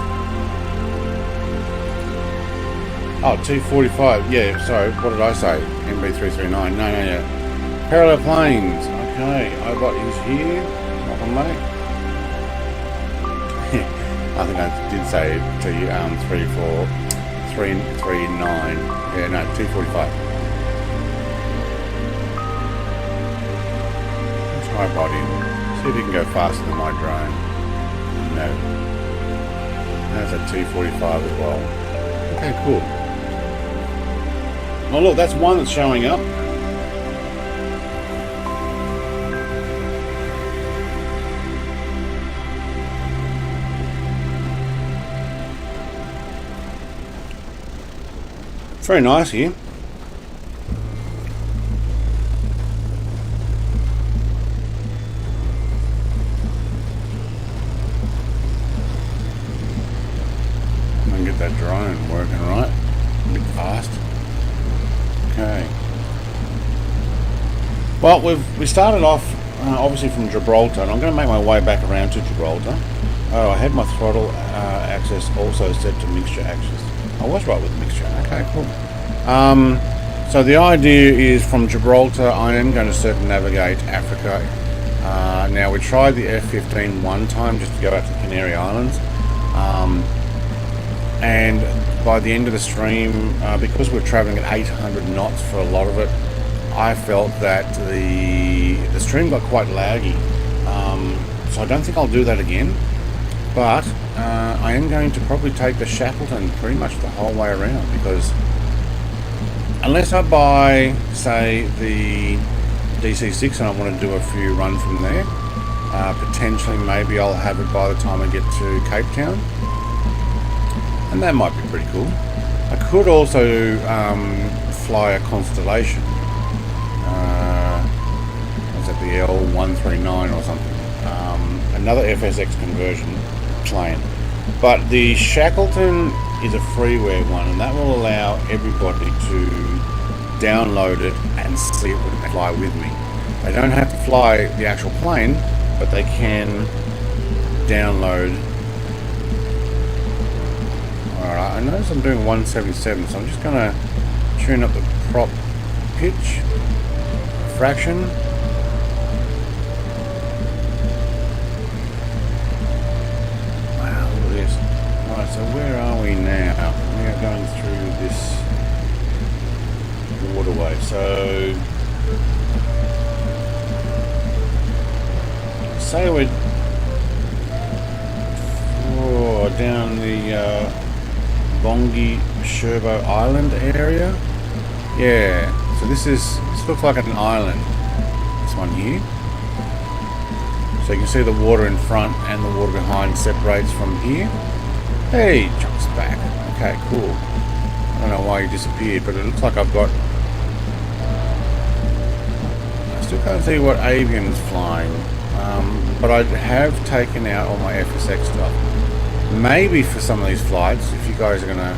Oh, T45. Yeah, sorry, what did I say? MB339. No, yeah. Parallel planes. Okay, iBot is here. Welcome, mate. I think I did say T339. Yeah, no, T45. Let's iBot in. See if you can go faster than my drone. No. That's a T45 as well. Okay, cool. Well, look, that's one that's showing up. Very nice here. Get that drone working right, a bit fast. Okay. Well, we started off obviously from Gibraltar, and I'm going to make my way back around to Gibraltar. Oh, I had my throttle access also set to mixture access. I was right with mixture. Okay, cool. So the idea is from Gibraltar, I am going to circumnavigate Africa. Now we tried the F-15 one time just to go out to the Canary Islands. And by the end of the stream, because we're traveling at 800 knots for a lot of it, I felt that the stream got quite laggy. So I don't think I'll do that again. But I am going to probably take the Shackleton pretty much the whole way around, because unless I buy, say, the DC6 and I want to do a few runs from there, potentially maybe I'll have it by the time I get to Cape Town, and that might be pretty cool. I could also fly a Constellation. Was that the L139 or something? Another FSX conversion plane. But the Shackleton is a freeware one, and that will allow everybody to download it and see it when they fly with me. They don't have to fly the actual plane, but they can download. Alright, I notice I'm doing 177, so I'm just going to tune up the prop pitch, fraction. Wow, look at this. Right, so where are we now? We are going through this waterway. So say we're down the Bongi Sherbo Island area. Yeah, so this looks like an island, this one here. So you can see the water in front and the water behind separates from here. Hey, Chuck's back. Okay, cool. I don't know why he disappeared, but it looks like I've got... I still can't see what avian's flying. But I have taken out all my FSX stuff. Maybe for some of these flights, if you guys are going to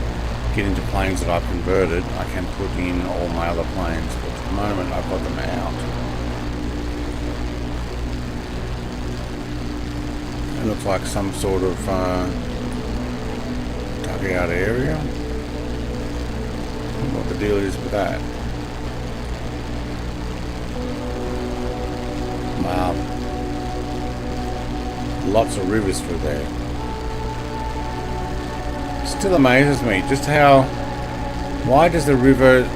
get into planes that I've converted, I can put in all my other planes. But at the moment, I've got them out. It looks like some sort of dugout area. I don't know what the deal is with that. Wow. Lots of rivers through there. Still amazes me just how... Why does the river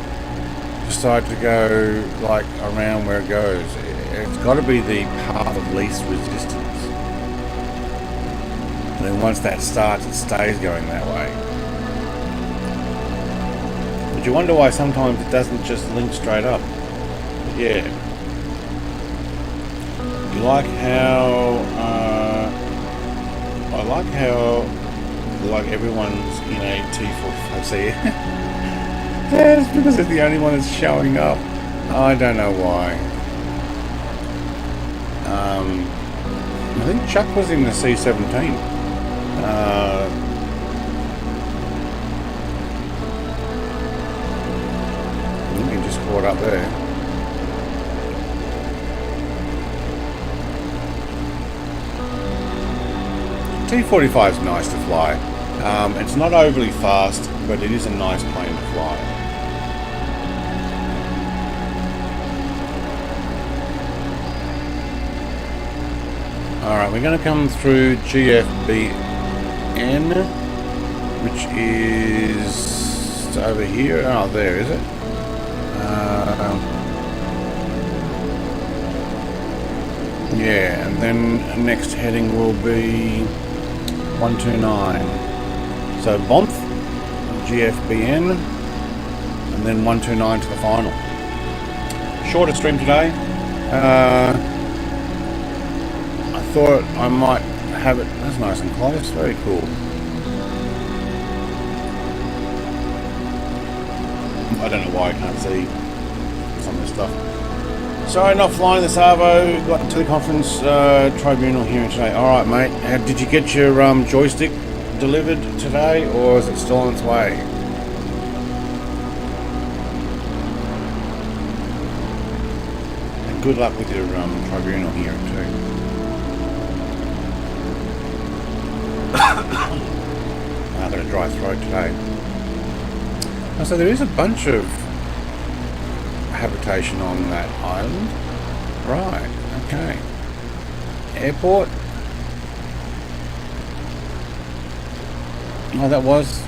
decide to go like around where it goes? It's got to be the path of least resistance. And then once that starts, it stays going that way. But you wonder why sometimes it doesn't just link straight up. But yeah. You like how... I like how like everyone's in a T45C. Yeah, it's because it's the only one that's showing up. I don't know why. I think Chuck was in the C17. He just caught up there. T45 is nice to fly. It's not overly fast, but it is a nice plane to fly. Alright, we're going to come through GFBN, which is over here. Oh, there is it. Yeah, and then next heading will be 129. So Bonth, GFBN, and then 129 to the final. Shorter stream today. I thought I might have it. That's nice and close. Very cool. I don't know why I can't see some of this stuff. Sorry, not flying this Avro. Got the teleconference tribunal hearing today. Alright, mate. Did you get your joystick delivered today, or is it still on its way? And good luck with your tribunal hearing too. I've got a dry throat today. Oh, so there is a bunch of habitation on that island. Right, okay. Airport. Oh, that was...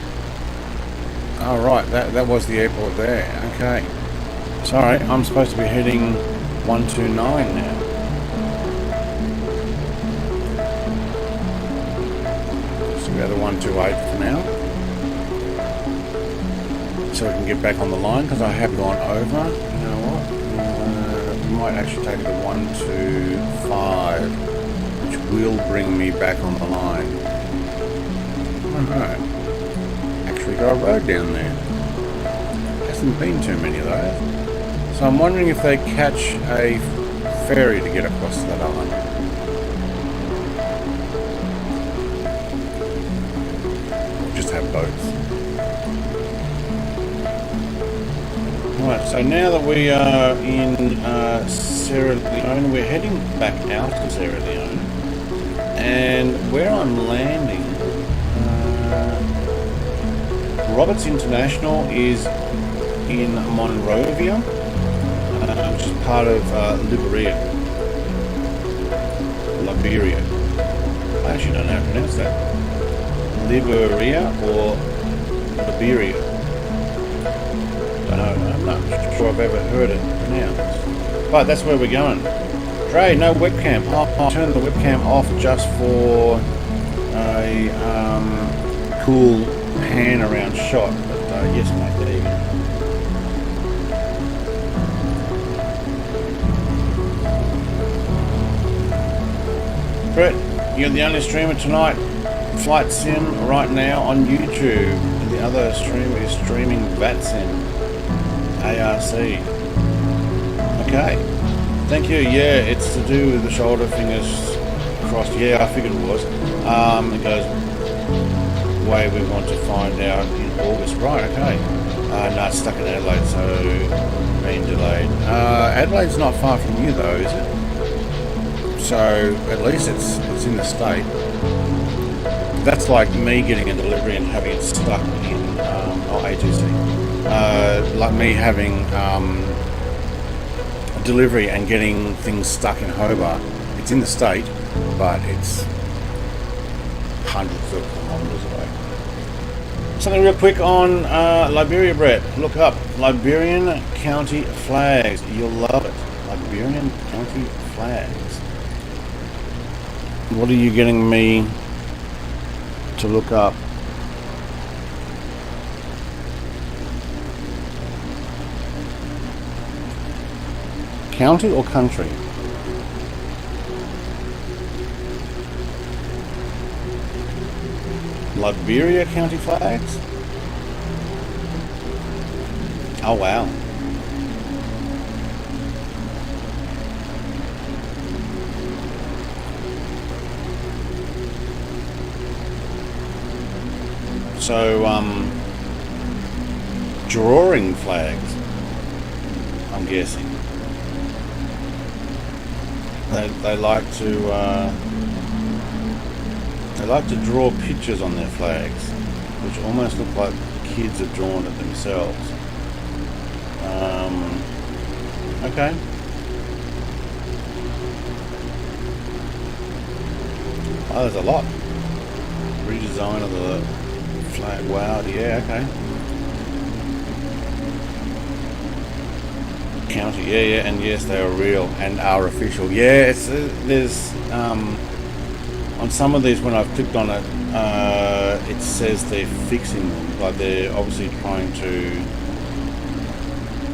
Oh, right, that was the airport there. Okay. Sorry, I'm supposed to be heading 129 now. So we have the 128 for now. So we can get back on the line, because I have gone over. You know what? We might actually take it to 125, which will bring me back on the line. Alright. Actually got a road down there. Hasn't been too many of those. So I'm wondering if they catch a ferry to get across to that island. Or just have boats. Right, so now that we are in Sierra Leone, we're heading back out to Sierra Leone. And where I'm landing, Roberts International is in Monrovia, which is part of Liberia. I actually don't know how to pronounce that. Liberia or Liberia. Don't know, I'm not sure I've ever heard it pronounced. But that's where we're going. Dre, no webcam. I'll turn the webcam off just for a cool pan around shot. But yes, mate, there you go. Brett, you're the only streamer tonight. Flight Sim right now on YouTube. And the other streamer is streaming VATSIM. ARC. Okay. Thank you. Yeah, it's to do with the shoulder fingers crossed. Yeah, I figured it was. It goes way we want to find out in August. Right, okay. No, it's stuck in Adelaide, so being delayed. Adelaide's not far from you though, is it? So at least it's in the state. That's like me getting a delivery and having it stuck in HTC. Like me having a delivery and getting things stuck in Hobart. It's in the state, but it's hundreds of kilometres away. Something real quick on Liberia, Brett. Look up Liberian county flags. You'll love it. Liberian county flags. What are you getting me to look up? County or country? Liberia county flags? Oh wow. So, drawing flags, I'm guessing. They like to draw pictures on their flags, which almost look like the kids have drawn it themselves. Okay. Oh, there's a lot. Redesign of the flag. Wow. Yeah. Okay. County. Yeah. And yes, they are real and are official. Yeah. It's there's on some of these when I've clicked on it, it says they're fixing them. Like they're obviously trying to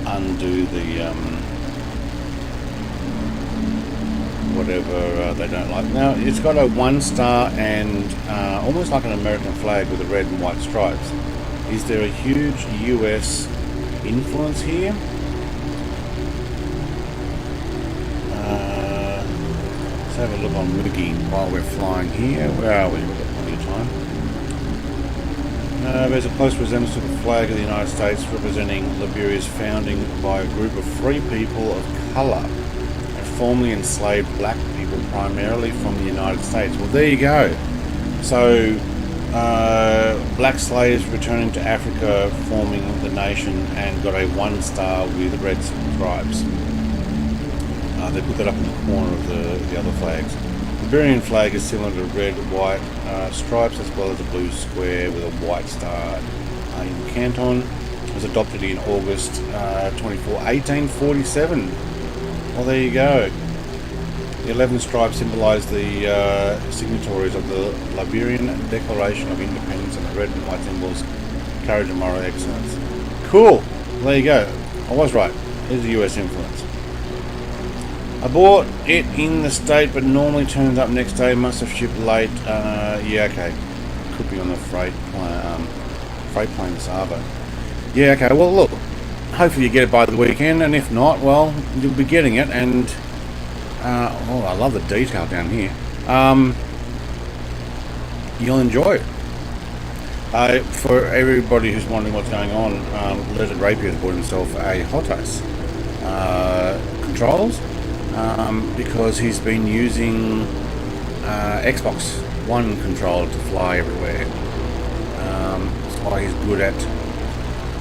undo the whatever they don't like. Now it's got a 1 star and almost like an American flag with the red and white stripes. Is there a huge US influence here? Let's have a look on Wiki while we're flying here. Where are we? We've got plenty of time. There's a close resemblance to the flag of the United States, representing Liberia's founding by a group of free people of colour and formerly enslaved black people, primarily from the United States. Well, there you go. So Black slaves returning to Africa, forming the nation, and got a 1 star with red stripes. They put that up in the corner of the other flags. The Liberian flag is similar to red, white stripes, as well as a blue square with a white star in Canton. It was adopted in August 24, 1847. Well, there you go. The 11 stripes symbolise the signatories of the Liberian Declaration of Independence, and the red and white symbols courage and moral excellence. Cool. Well, there you go. I was right. There's a US influence. I bought it in the state, but normally turns up next day. Must have shipped late. Yeah, okay. Could be on the freight plane this Avro. Yeah, okay. Well, look. Hopefully you get it by the weekend, and if not, well, you'll be getting it. And oh, I love the detail down here. You'll enjoy it. For everybody who's wondering what's going on, Lizard Rapier has bought himself a HOTAS controls because he's been using Xbox One controller to fly everywhere. That's why he's good at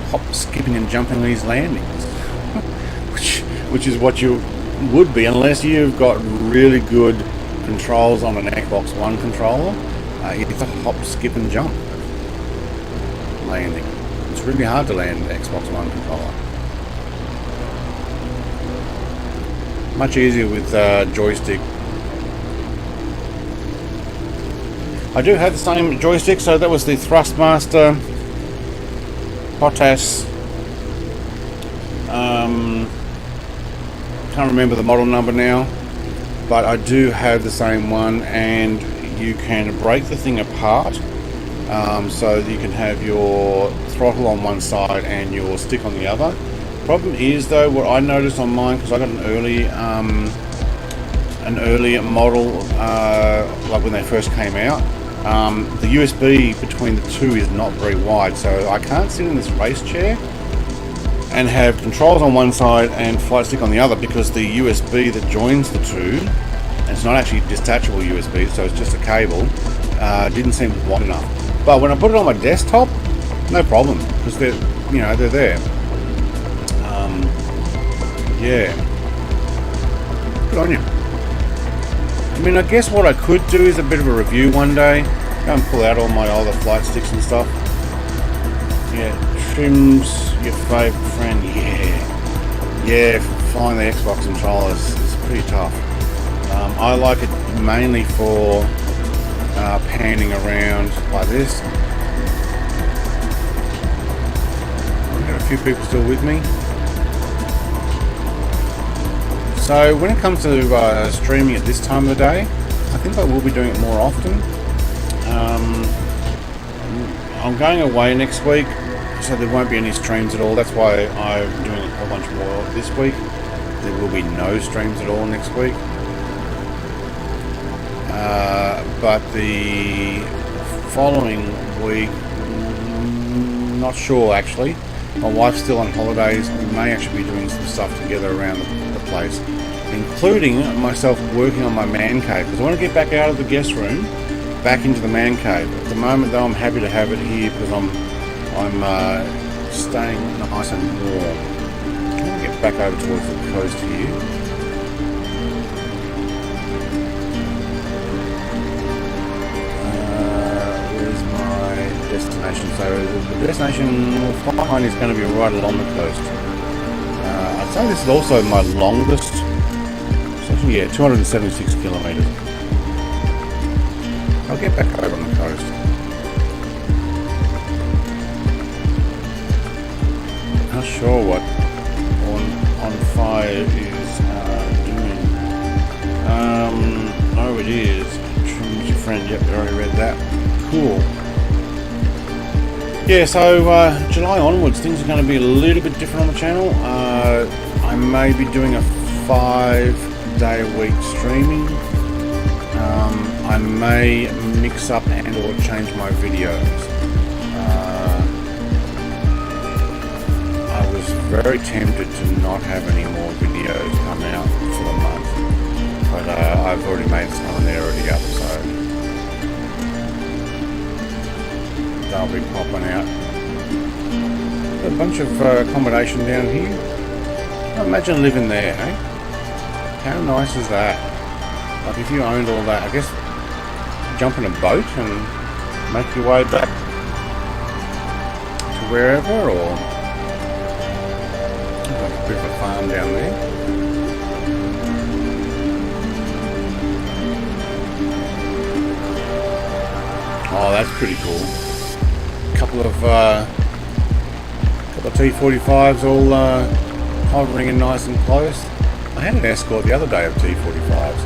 hop, skipping and jumping these landings, which is what you would be unless you've got really good controls on an Xbox One controller. It's a hop, skip and jump landing. It's really hard to land an Xbox One controller. Much easier with joystick. I do have the same joystick, so that was the Thrustmaster HOTAS. Can't remember the model number now, but I do have the same one, and you can break the thing apart so that you can have your throttle on one side and your stick on the other. Problem is, though, what I noticed on mine, because I got an early model, like when they first came out, the USB between the two is not very wide, so I can't sit in this race chair and have controls on one side and flight stick on the other, because the USB that joins the two, and it's not actually detachable USB, so it's just a cable, didn't seem wide enough. But when I put it on my desktop, no problem, because they're there. Yeah, good on you. I mean, I guess what I could do is a bit of a review one day. Go and pull out all my other flight sticks and stuff. Yeah, trims your favourite friend. Yeah, flying the Xbox controllers is pretty tough. I like it mainly for panning around like this. I've got a few people still with me. So when it comes to streaming at this time of the day, I think I will be doing it more often. I'm going away next week, so there won't be any streams at all. That's why I'm doing a whole bunch more this week. There will be no streams at all next week. But the following week, not sure actually. My wife's still on holidays. We may actually be doing some stuff together around the place, including myself working on my man cave, because I want to get back out of the guest room, back into the man cave. At the moment, though, I'm happy to have it here because I'm staying nice and warm. I'm going to get back over towards the coast here. Where's my destination? So the destination flying is going to be right along the coast. I'd say this is also my longest. So yeah, 276 kilometers. I'll get back over on the coast. Not sure what on fire is doing. Oh, it is. Trim your friend. Yep, I already read that. Cool. Yeah, so July onwards, things are going to be a little bit different on the channel. I may be doing a 5-day-a-week streaming. I may mix up and or change my videos. I was very tempted to not have any more videos come out for the month, but I've already made some and they're already up, so be popping out. A bunch of accommodation down here. Imagine living there, eh? How nice is that? Like if you owned all that, I guess jump in a boat and make your way back to wherever, or like a bit of a farm down there. Oh, that's pretty cool. Couple of T45s all hovering in nice and close. I had an escort the other day of T45s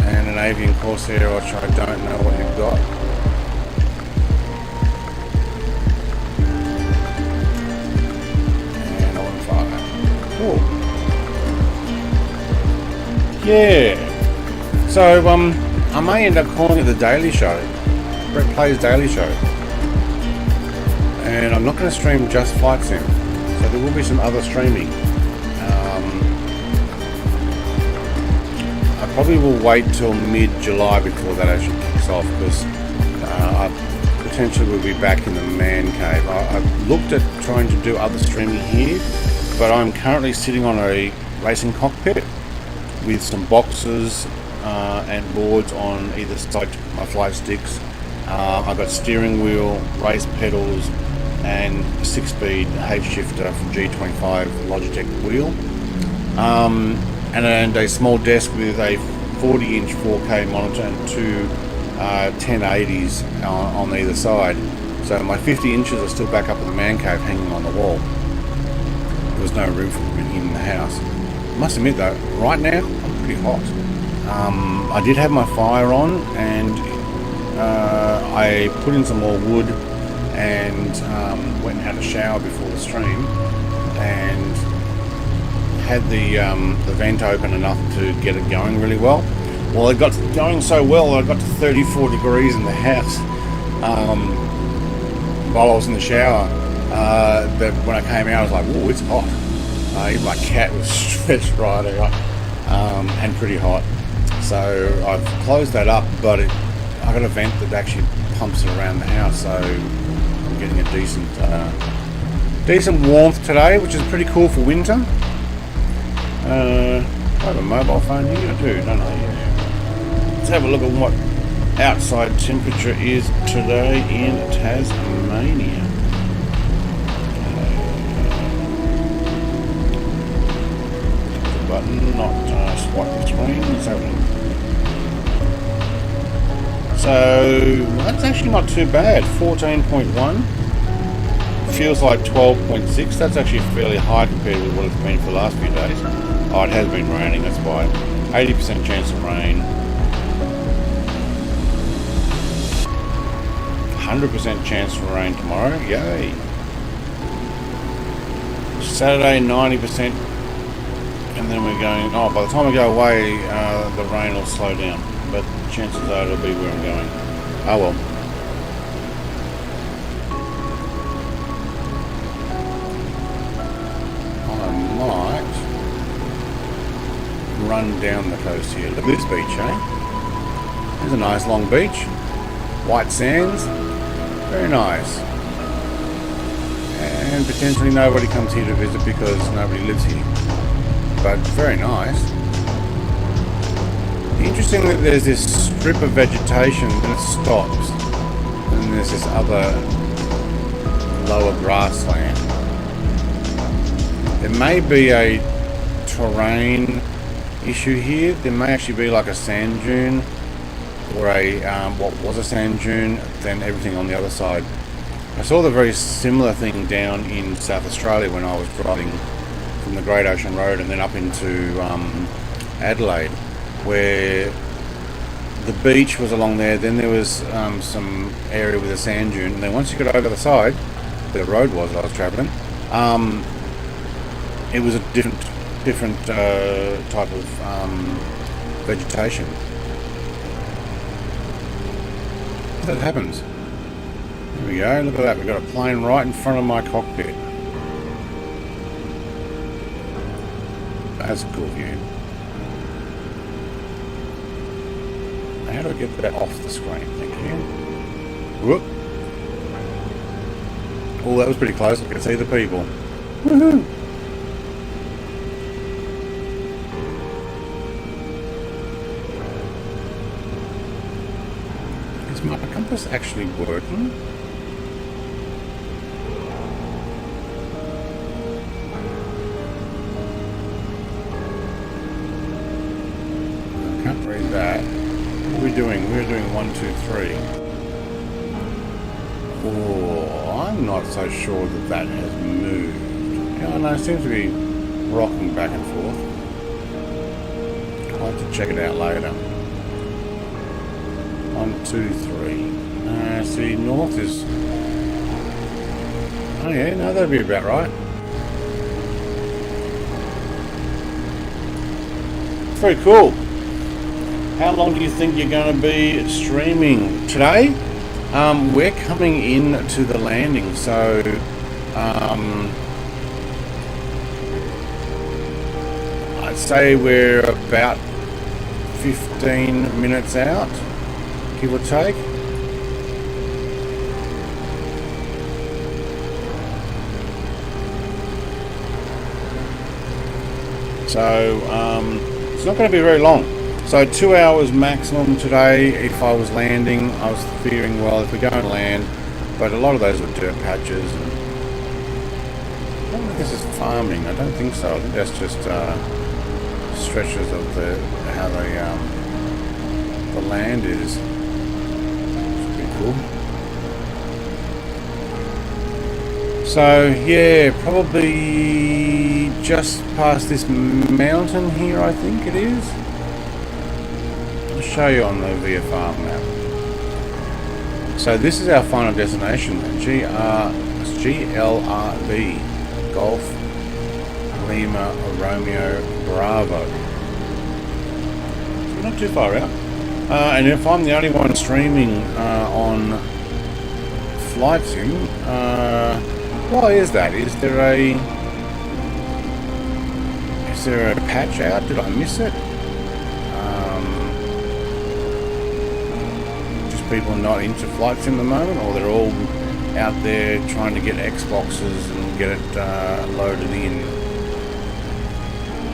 and an avian Corsair, which I don't know what you've got. And on fire. Cool. Yeah. So I may end up calling it the Daily Show. Brett Plays Daily Show. And I'm not going to stream just Flight Sim, so there will be some other streaming. I probably will wait till mid-July before that actually kicks off, because I potentially will be back in the man cave. I've looked at trying to do other streaming here, but I'm currently sitting on a racing cockpit with some boxes and boards on either side to my flight sticks. I've got steering wheel, race pedals, and 6-speed H shifter from G25 Logitech wheel, and a small desk with a 40-inch 4K monitor and two 1080s on either side. So my 50 inches are still back up in the man cave, hanging on the wall. There was no room for them in the house. I must admit though, right now I'm pretty hot. I did have my fire on, and I put in some more wood and went and had a shower before the stream, and had the vent open enough to get it going really well. Well, it got going so well I got to 34 degrees in the house while I was in the shower, that when I came out I was like, whoa, it's hot. Even my cat was stretched right out, and pretty hot. So I've closed that up, but I got a vent that actually pumps it around the house, so I'm getting a decent warmth today, which is pretty cool for winter. I have a mobile phone here too, don't I? Yeah. Let's have a look at what outside temperature is today in Tasmania. Button, not swipe the screen. Let's have a look. So that's actually not too bad. 14.1 feels like 12.6. That's actually fairly high compared with what it's been for the last few days. Oh, it has been raining, that's why. 80% chance of rain. 100% chance for rain tomorrow. Yay. Saturday 90%. And then we're going, oh, by the time we go away, the rain will slow down. But chances are it'll be where I'm going. Oh well. I might run down the coast here. Look at this beach, eh? There's a nice long beach. White sands. Very nice. And potentially nobody comes here to visit because nobody lives here. But very nice. Interesting that there's this strip of vegetation and it stops, and there's this other lower grassland. There may be a terrain issue here. There may actually be like a sand dune, or a what was a sand dune, then everything on the other side. I saw the very similar thing down in South Australia when I was driving from the Great Ocean Road and then up into Adelaide, where the beach was along there, then there was some area with a sand dune, and then once you got over the side, where the road was that I was travelling, it was a different type of vegetation. That happens. There we go, look at that, we've got a plane right in front of my cockpit. That's a cool view. How do I get that off the screen? Thank you. Whoop. Oh, that was pretty close. I could see the people. Woohoo! Is my compass actually working? I can't read that. What are we doing? We're doing 1, 2, 3. Oh, I'm not so sure that that has moved. Yeah, no, it seems to be rocking back and forth. I'll have to check it out later. 1, 2, 3. See, north is... Oh yeah, no, that'd be about right. Very cool. How long do you think you're going to be streaming today? We're coming in to the landing, so I'd say we're about 15 minutes out, give or take. So it's not going to be very long. So 2 hours maximum today. If I was landing, I was figuring, well, if we go and land, but a lot of those were dirt patches. And I don't think this is farming. I don't think so. I think that's just stretches of how the land is. It's pretty cool. So yeah, probably just past this mountain here, I think it is. I'll show you on the VFR map. So this is our final destination, GLRB, Golf Lima Romeo Bravo. So not too far out. And if I'm the only one streaming on Flight Sim, why is that? Is there a patch out? Did I miss it? Just people not into Flight Sim at the moment, or they're all out there trying to get Xboxes and get it loaded in.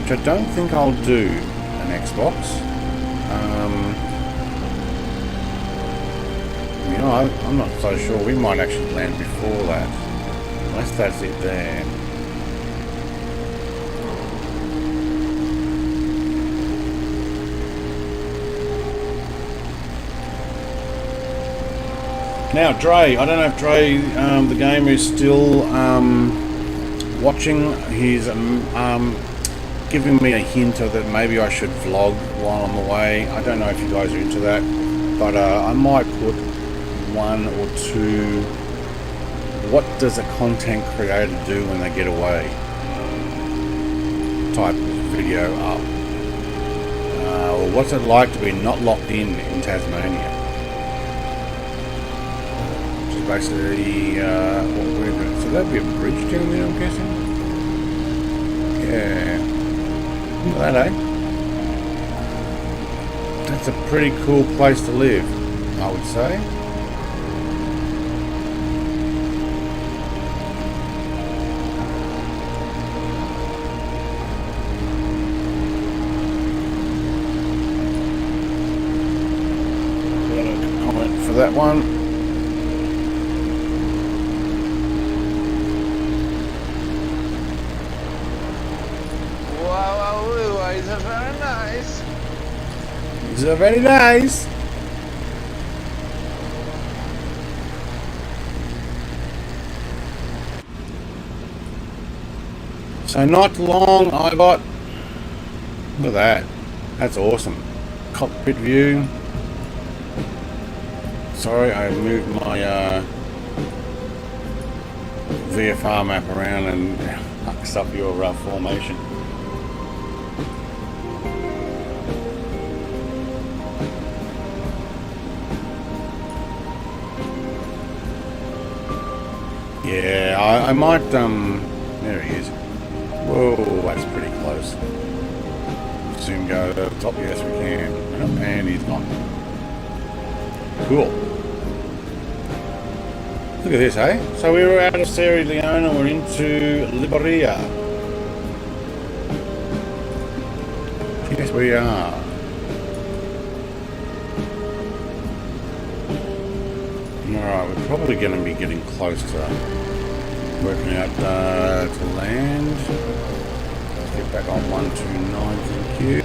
Which I don't think I'll do an Xbox. You know, I'm not so sure. We might actually land before that. Unless that's it there. Now, Dre, I don't know if Dre, the gamer, is still watching. He's giving me a hint of that maybe I should vlog while I'm away. I don't know if you guys are into that, but I might put 1 or 2 what does a content creator do when they get away type video up, or what's it like to be not locked in Tasmania, which is basically what we're doing. So that'd be a bridge down there, I'm guessing. Yeah, look at that, eh? That's a pretty cool place to live, I would say. That one. Wow, it's very nice. It's very nice. So not long I got. Look at that. That's awesome. Cockpit view. Sorry, I moved my VFR map around and fucks up your formation. Yeah, I might, there he is. Whoa, that's pretty close. Soon go to the top, yes we can. And he's gone. Cool. Look at this, eh? So we were out of Sierra Leone and we're into Liberia. Yes, we are. Alright, we're probably going to be getting close to working out to land. Let's get back on 129, thank you.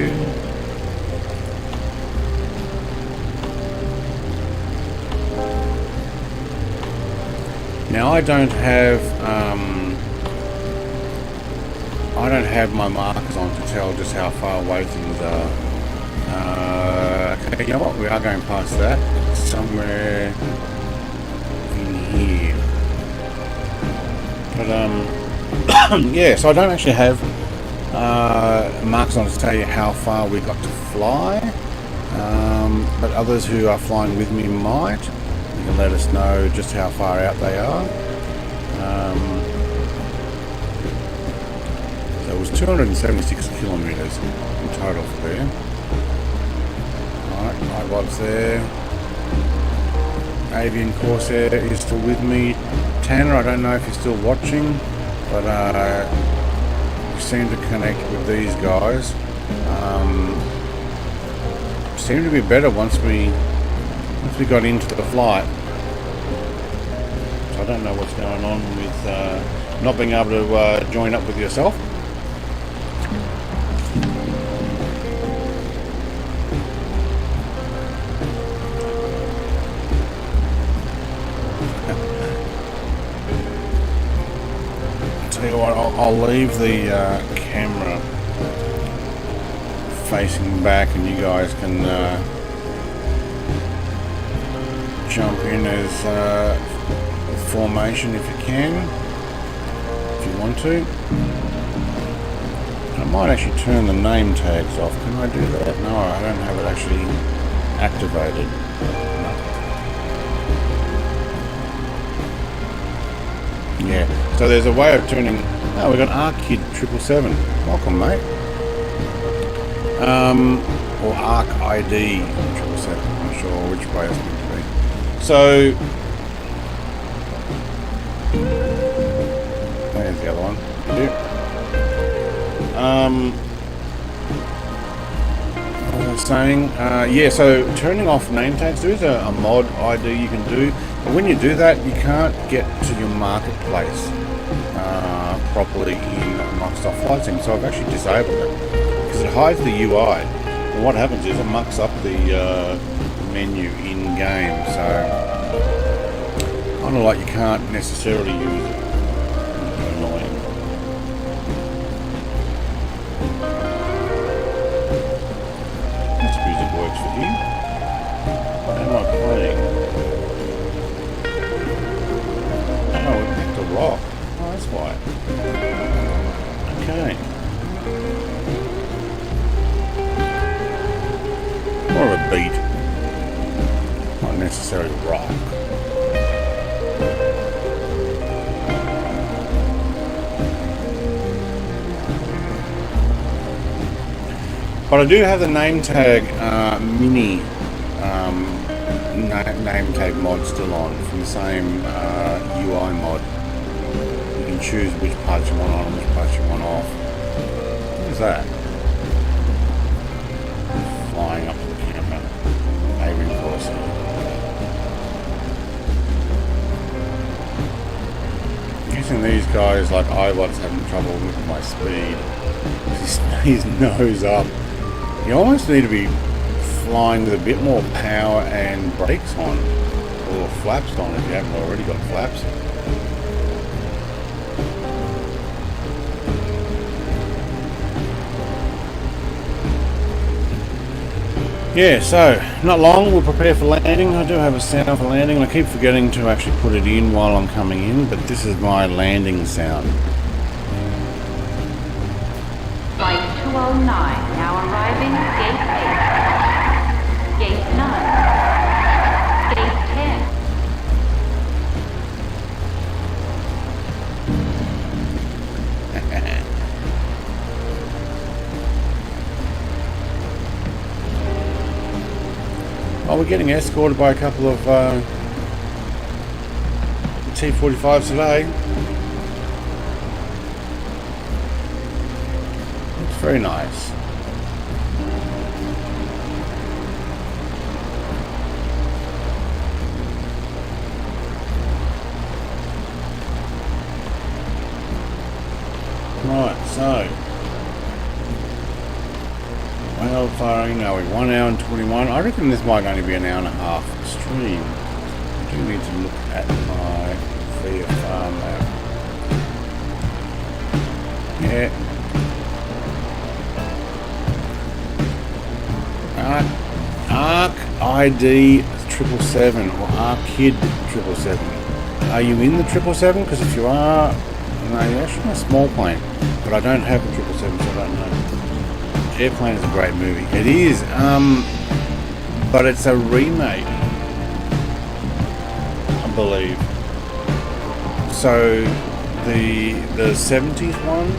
Now I don't have my markers on to tell just how far away things are. Okay, you know what? We are going past that. Somewhere in here. But yeah, so I don't actually have markers on to tell you how far we got to fly. But others who are flying with me might. You can let us know just how far out they are. So it was 276 kilometres in total for there. Alright, my rod's there. Avian Corsair is still with me. Tanner, I don't know if you're still watching, but we seem to connect with these guys. Seemed to be better once we got into the flight. So I don't know what's going on with not being able to join up with yourself. I'll tell you what, I'll leave the camera facing back and you guys can jump in as formation if you can, if you want to. I might actually turn the name tags off. Can I do that? No, I don't have it actually activated. No. Yeah, so there's a way of turning. Oh, we've got ArcKid777. Welcome, mate. Or ArcID 777. I'm not sure which way it's going to be. So there's the other one. What was I saying? Yeah, so turning off name tags, there is a mod ID you can do, but when you do that, you can't get to your marketplace properly in Microsoft Flight Sim. So I've actually disabled it because it hides the UI. And what happens is it mucks up the menu in game, so kind of like you can't necessarily use it. Annoying. This music works for you. What am I playing? Oh, it picked a rock. Oh, that's why. Okay. More of a beat. Not necessarily rock. But I do have the name tag mini name tag mod still on from the same UI mod. You can choose which parts you want on and which parts you want off. What is that? Flying up to the camera. Avian Corsair. I'm guessing these guys like iBot's having trouble with my speed. His nose up. You almost need to be flying with a bit more power and brakes on, or flaps on if you haven't already got flaps. Yeah, so not long, we'll prepare for landing. I do have a sound for landing, and I keep forgetting to actually put it in while I'm coming in, but this is my landing sound. Flight 209 now arriving gate 8, gate 9, gate 10. Oh, we're getting escorted by a couple of T45s today. It's very nice. Right, so how far are we? 1 hour and 21. I reckon this might only be an hour and a half stream. I do need to look at my VFR map. Yeah. Arc ID 777 or ARC-KID 777. Are you in the 777? Because if you are, no, you're actually a small plane. But I don't have the 777, so I don't know. Airplane is a great movie. It is, but it's a remake, I believe. So the 70s one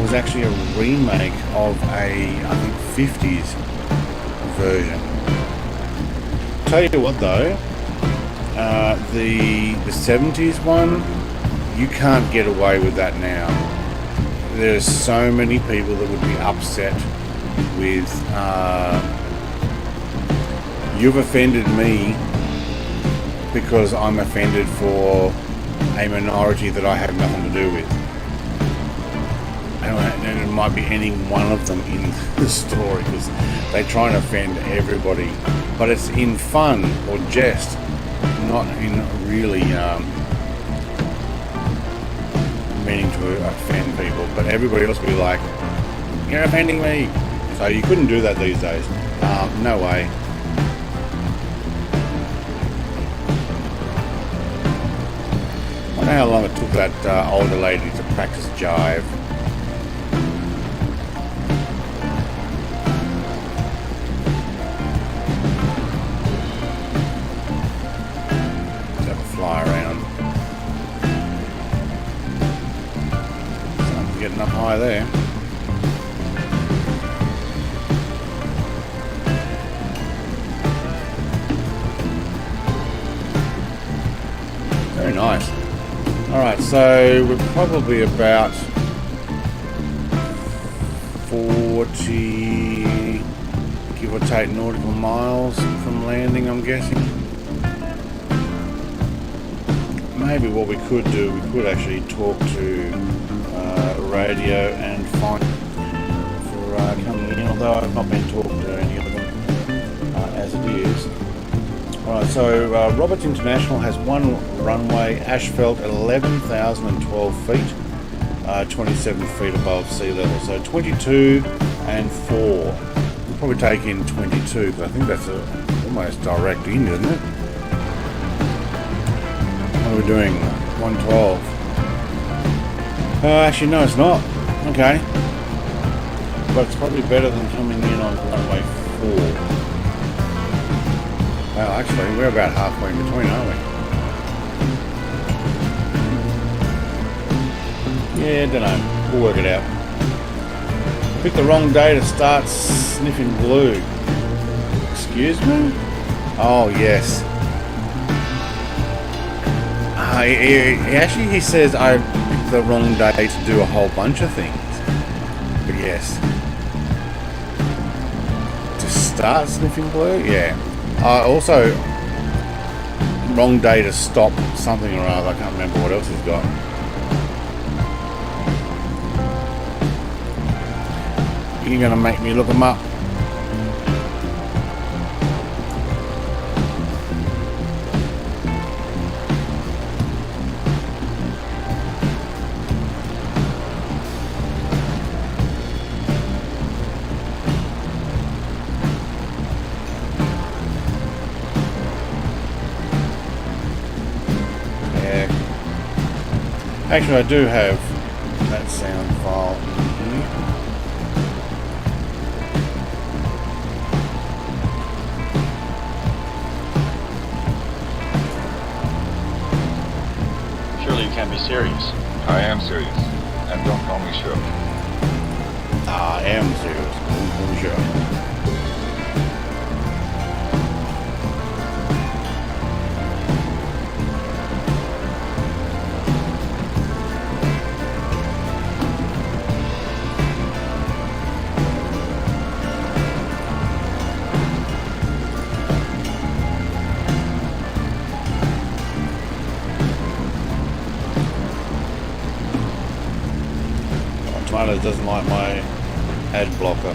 was actually a remake of a, I think, 50s version. Tell you what though, the 70s one, you can't get away with that now. There's so many people that would be upset with you've offended me because I'm offended for a minority that I have nothing to do with. And it might be any one of them in the story because they try and offend everybody, but it's in fun or jest, not in really meaning to offend people. But everybody else will be like, you're offending me. So you couldn't do that these days. No way. I wonder how long it took that older lady to practice jive. Let's have a fly around. Something's getting up high there. Very nice. Alright, so we're probably about 40, give or take, nautical miles from landing, I'm guessing. Maybe what we could do, we could actually talk to radio and find for coming in, although I've not been talking to any of them as it is. Alright, so Roberts International has one runway, asphalt 11,012 feet, 27 feet above sea level, so 22 and 4. We'll probably take in 22 because I think that's almost direct in, isn't it? What are we doing? 112. Actually, no, it's not. Okay. But it's probably better than coming in on runway 4. Well, actually, we're about halfway in between, aren't we? Yeah, don't know. We'll work it out. Picked the wrong day to start sniffing glue. Excuse me? Oh, yes. He says I picked the wrong day to do a whole bunch of things. But yes. To start sniffing glue? Yeah. Also, wrong day to stop something or other. I can't remember what else he's got. You're going to make me look them up. Actually, I do have that sound file in here. Surely you can't be serious. I am serious, and don't call me Shirley. I am serious. I'm sure. doesn't like my ad blocker.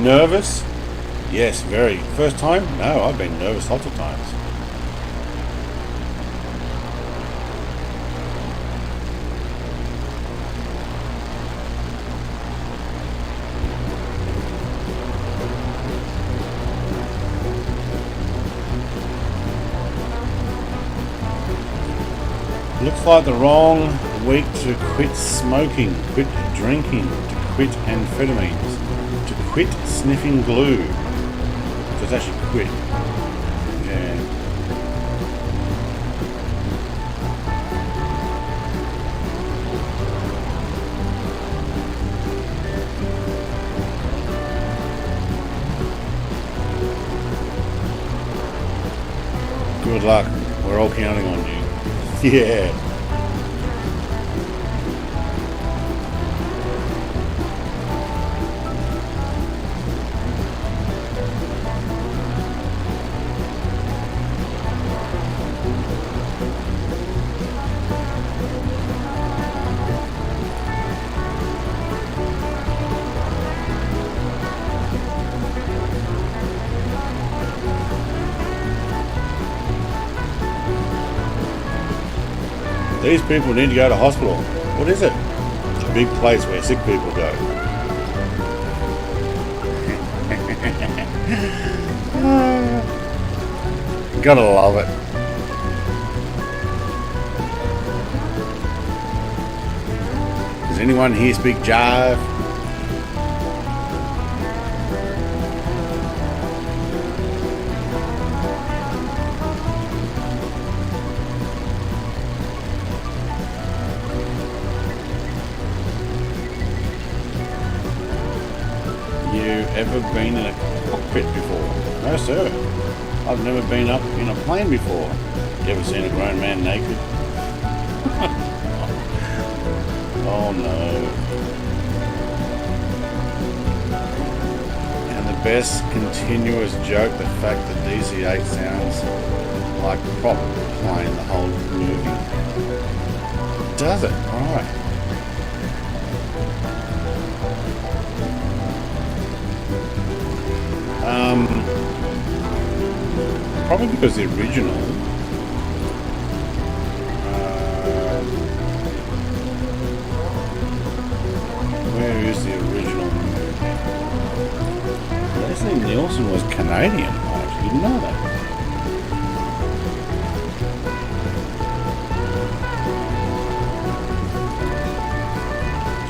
Nervous? Yes, very. First time? No, I've been nervous lots of times. Looks like the wrong week to quit smoking, quit drinking, to quit amphetamines, to quit sniffing glue. So it's actually quit. Yeah. Good luck. We're all counting on you. Yeah. These people need to go to hospital. What is it? It's a big place where sick people go. Gotta love it. Does anyone here speak jive? Ever been in a cockpit before? No, sir. I've never been up in a plane before. You ever seen a grown man naked? Oh no. And the best continuous joke, the fact that DC-8 sounds like a proper plane the whole movie. Does it? Alright. Probably because the original where is the original movie? Leslie Nielsen was Canadian. I actually didn't know that.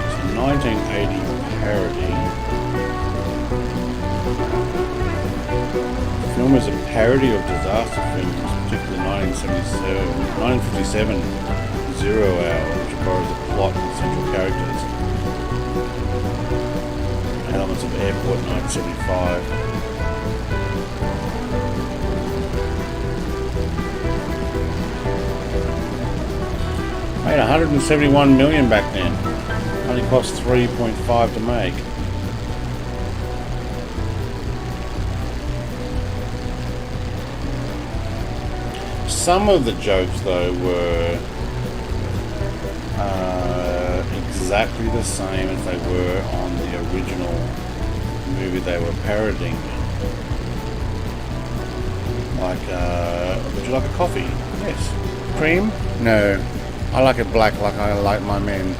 It's a 1980 parody. The film is a parody of disaster films, particularly 1957 Zero Hour, which borrows the plot and central characters. Elements of Airport 1975. Made 171 million back then. Only cost 3.5 to make. Some of the jokes, though, were exactly the same as they were on the original movie they were parodying. Like, would you like a coffee? Yes. Cream? No. I like it black like I like my men.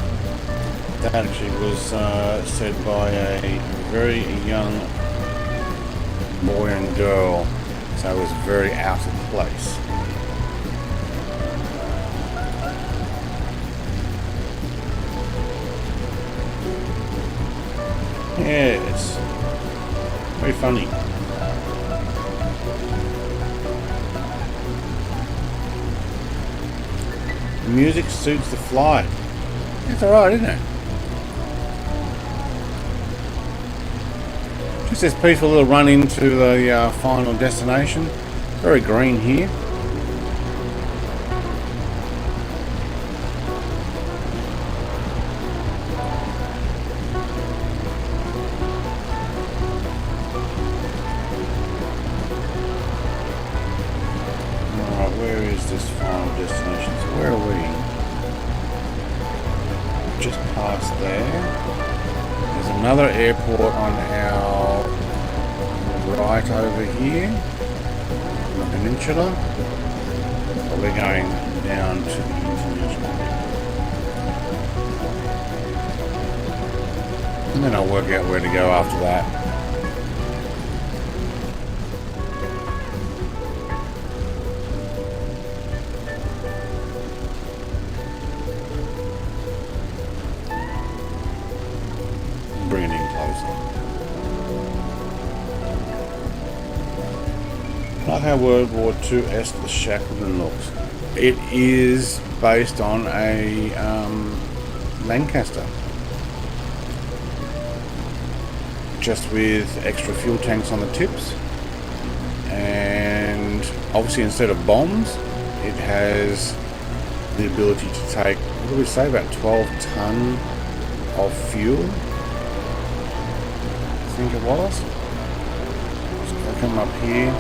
That actually was said by a very young boy and girl, so it was very out of place. Yes, very funny. The music suits the flight. It's alright, isn't it? Just this peaceful little run into the final destination. Very green here. where is this final destination? So where are we? Just past there. There's another airport on our right over here, on the peninsula. But we're going down to the international. And then I'll work out where to go after that. Bring it in closer. Like how World War II-esque the Shackleton looks. It is based on a Lancaster. Just with extra fuel tanks on the tips, and obviously instead of bombs it has the ability to take, what do we say, about 12 ton of fuel, I think it was. So if I come up here,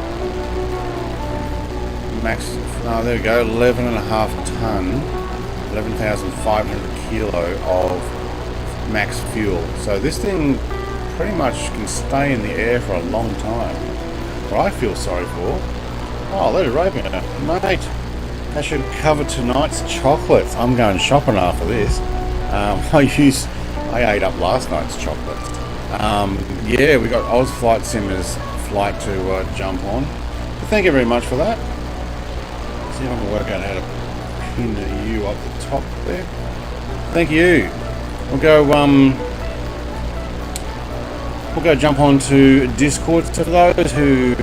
max, oh there we go, 11.5 ton, 11,500 kilo of max fuel. So this thing pretty much can stay in the air for a long time. What I feel sorry for, oh, they're raping it, mate. That should cover tonight's chocolates. I'm going shopping after this. I ate up last night's chocolates. Yeah, we got Oz Flight Simmer's flight to jump on. But thank you very much for that. Let's see if I can work out how to pin you up the top there. Thank you. We'll go jump onto Discord. So for those who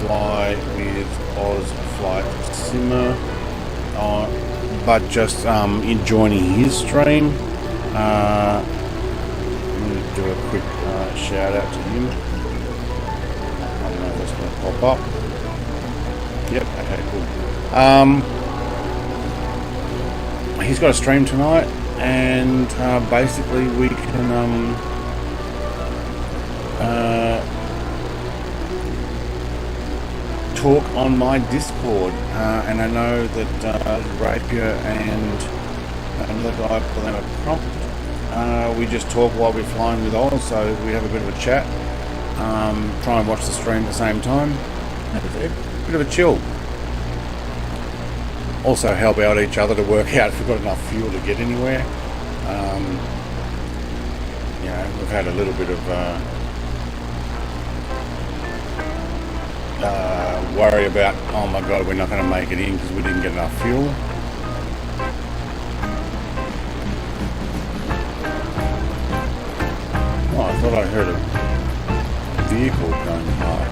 fly with Oz Flight Simmer, but just in joining his stream, I'm going to do a quick shout out to him. I don't know if that's going to pop up. Yep, okay, cool. He's got a stream tonight. And basically we can talk on my Discord, and I know that Rapier and another guy by the name of Prompt, we just talk while we're flying with Oz, so we have a bit of a chat, try and watch the stream at the same time, have a bit of a chill. Also help out each other to work out if we've got enough fuel to get anywhere. You know, we've had a little bit of worry about, oh my god, we're not going to make it in because we didn't get enough fuel. Oh, I thought I heard a vehicle going by.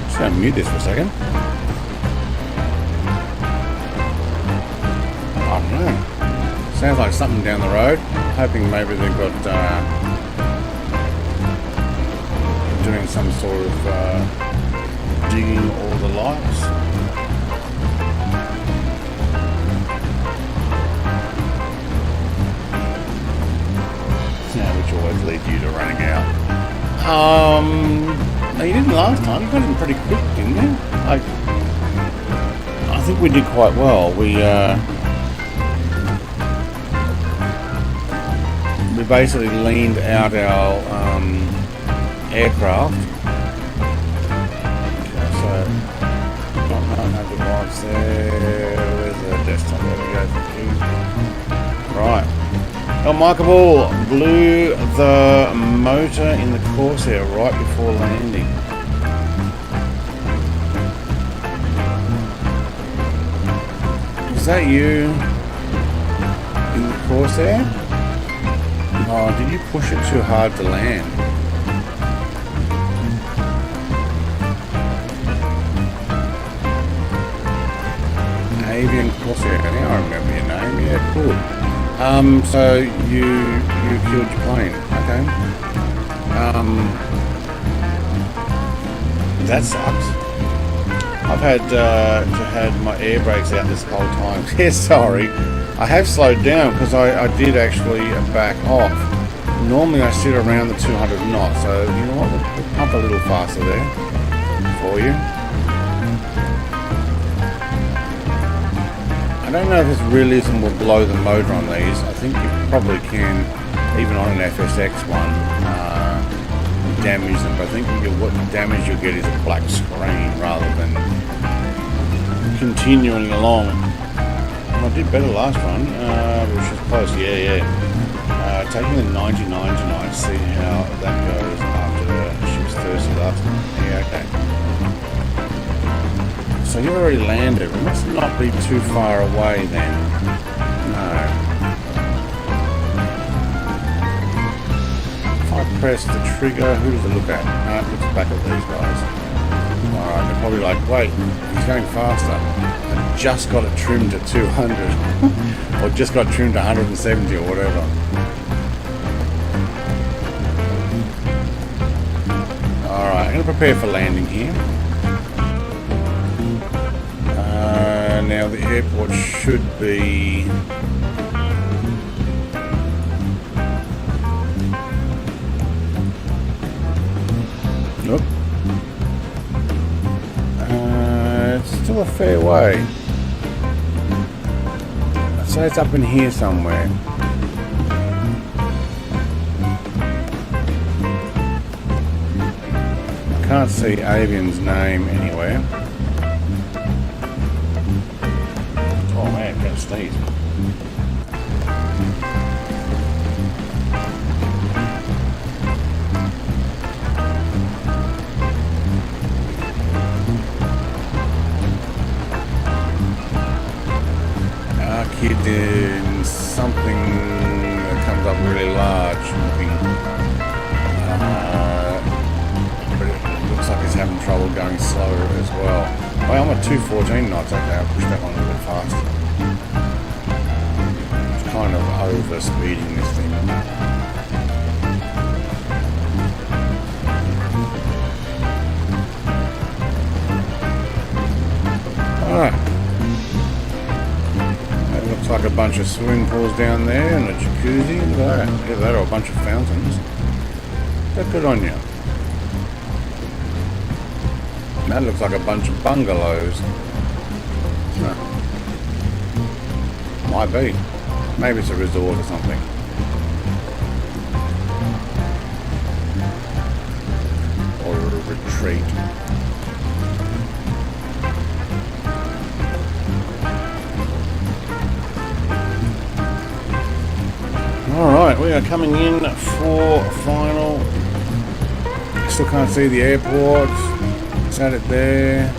Just going to mute this for a second. I don't know. Sounds like something down the road. Hoping maybe they've got doing some sort of digging all the lights. Which always lead you to running out. No, you didn't last time. You got in pretty quick, didn't you? I think we did quite well. We basically leaned out our aircraft. Okay, so don't have the lights there. Where's the desktop? There we go. Right. Remarkable blew the motor in the Corsair right before landing. Is that you in the Corsair? Oh, did you push it too hard to land? Avian Corsair, now I remember your name, yeah, cool. So you killed your plane, okay? That sucks. I've had my air brakes out this whole time. Yeah, sorry. I have slowed down because I did actually back off. Normally I sit around the 200 knots, so you know what, we'll pump a little faster there for you. I don't know if this realism will blow the motor on these. I think you probably can, even on an FSX one, damage them. But I think what damage you'll get is a black screen rather than continuing along. I did better last run, which was close, yeah. Taking the 99 tonight, see how that goes after she was thirsty last time. Yeah, okay. So you've already landed. We must not be too far away then. No. If I press the trigger, who does it look at? No, it looks back at these guys. Alright, they're probably like, wait, he's going faster. I just got it trimmed to 200. Or just got trimmed to 170 or whatever. Alright, I'm going to prepare for landing here. Now the airport should be... Nope. It's still a fair way. I'd say it's up in here somewhere. I can't see Avian's name anywhere. Oh man, gotta sneeze. Arcade something that comes up really large looking. But it looks like it's having trouble going slower as well. Oh, I'm at 214 knots. Okay, I'll push that one a little bit faster. It's kind of over speeding this thing. Alright. That looks like a bunch of swimming pools down there and a jacuzzi. Look at that. Look at that, or a bunch of fountains. That's good on you. That looks like a bunch of bungalows. No. Might be. Maybe it's a resort or something. Or a retreat. Alright, we are coming in for final. Still can't see the airport. Set it there.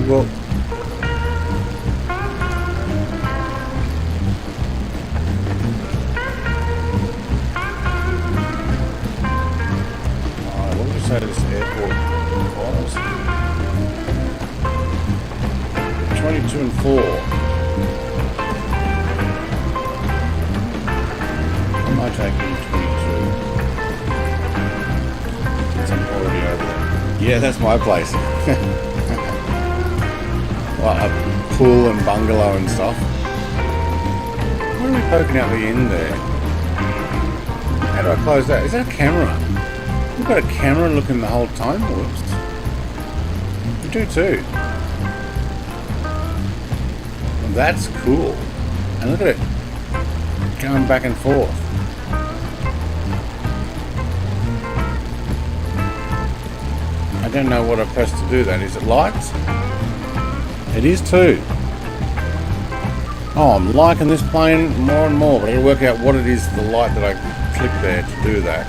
Well, what would you say this airport was? 22 and 4. I might take in 22. Since I'm already over there. Yeah, that's my place. What, a pool and bungalow and stuff. What are we poking out the end there? How do I close that? Is that a camera? We've got a camera looking the whole time. Whoops. We do too. Well, that's cool. And look at it. Going back and forth. I don't know what I pressed to do that. Is it lights? It is too. Oh, I'm liking this plane more and more, but I gotta work out what it is, the light that I clicked there to do that.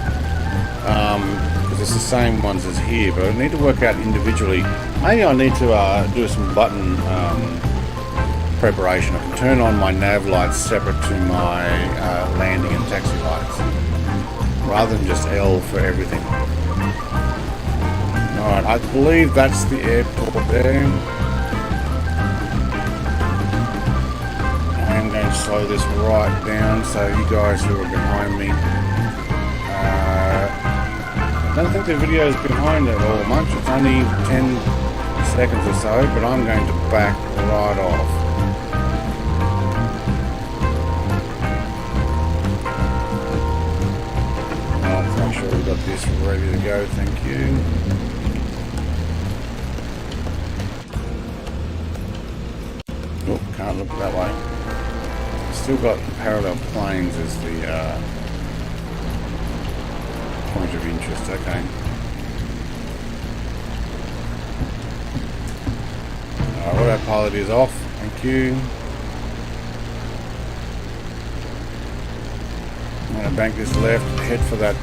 Because it's the same ones as here, but I need to work out individually. Maybe I need to do some button preparation. I can turn on my nav lights separate to my landing and taxi lights, rather than just L for everything. Alright, I believe that's the airport there. I'm going to slow this right down so you guys who are behind me, I don't think the video is behind it all much. It's only 10 seconds or so, but I'm going to back right off. I'll make sure we've got this ready to go, thank you. Oh, can't look that way. Still got parallel planes as the point of interest, okay. Autopilot is off, thank you. I'm going to bank this left, head for that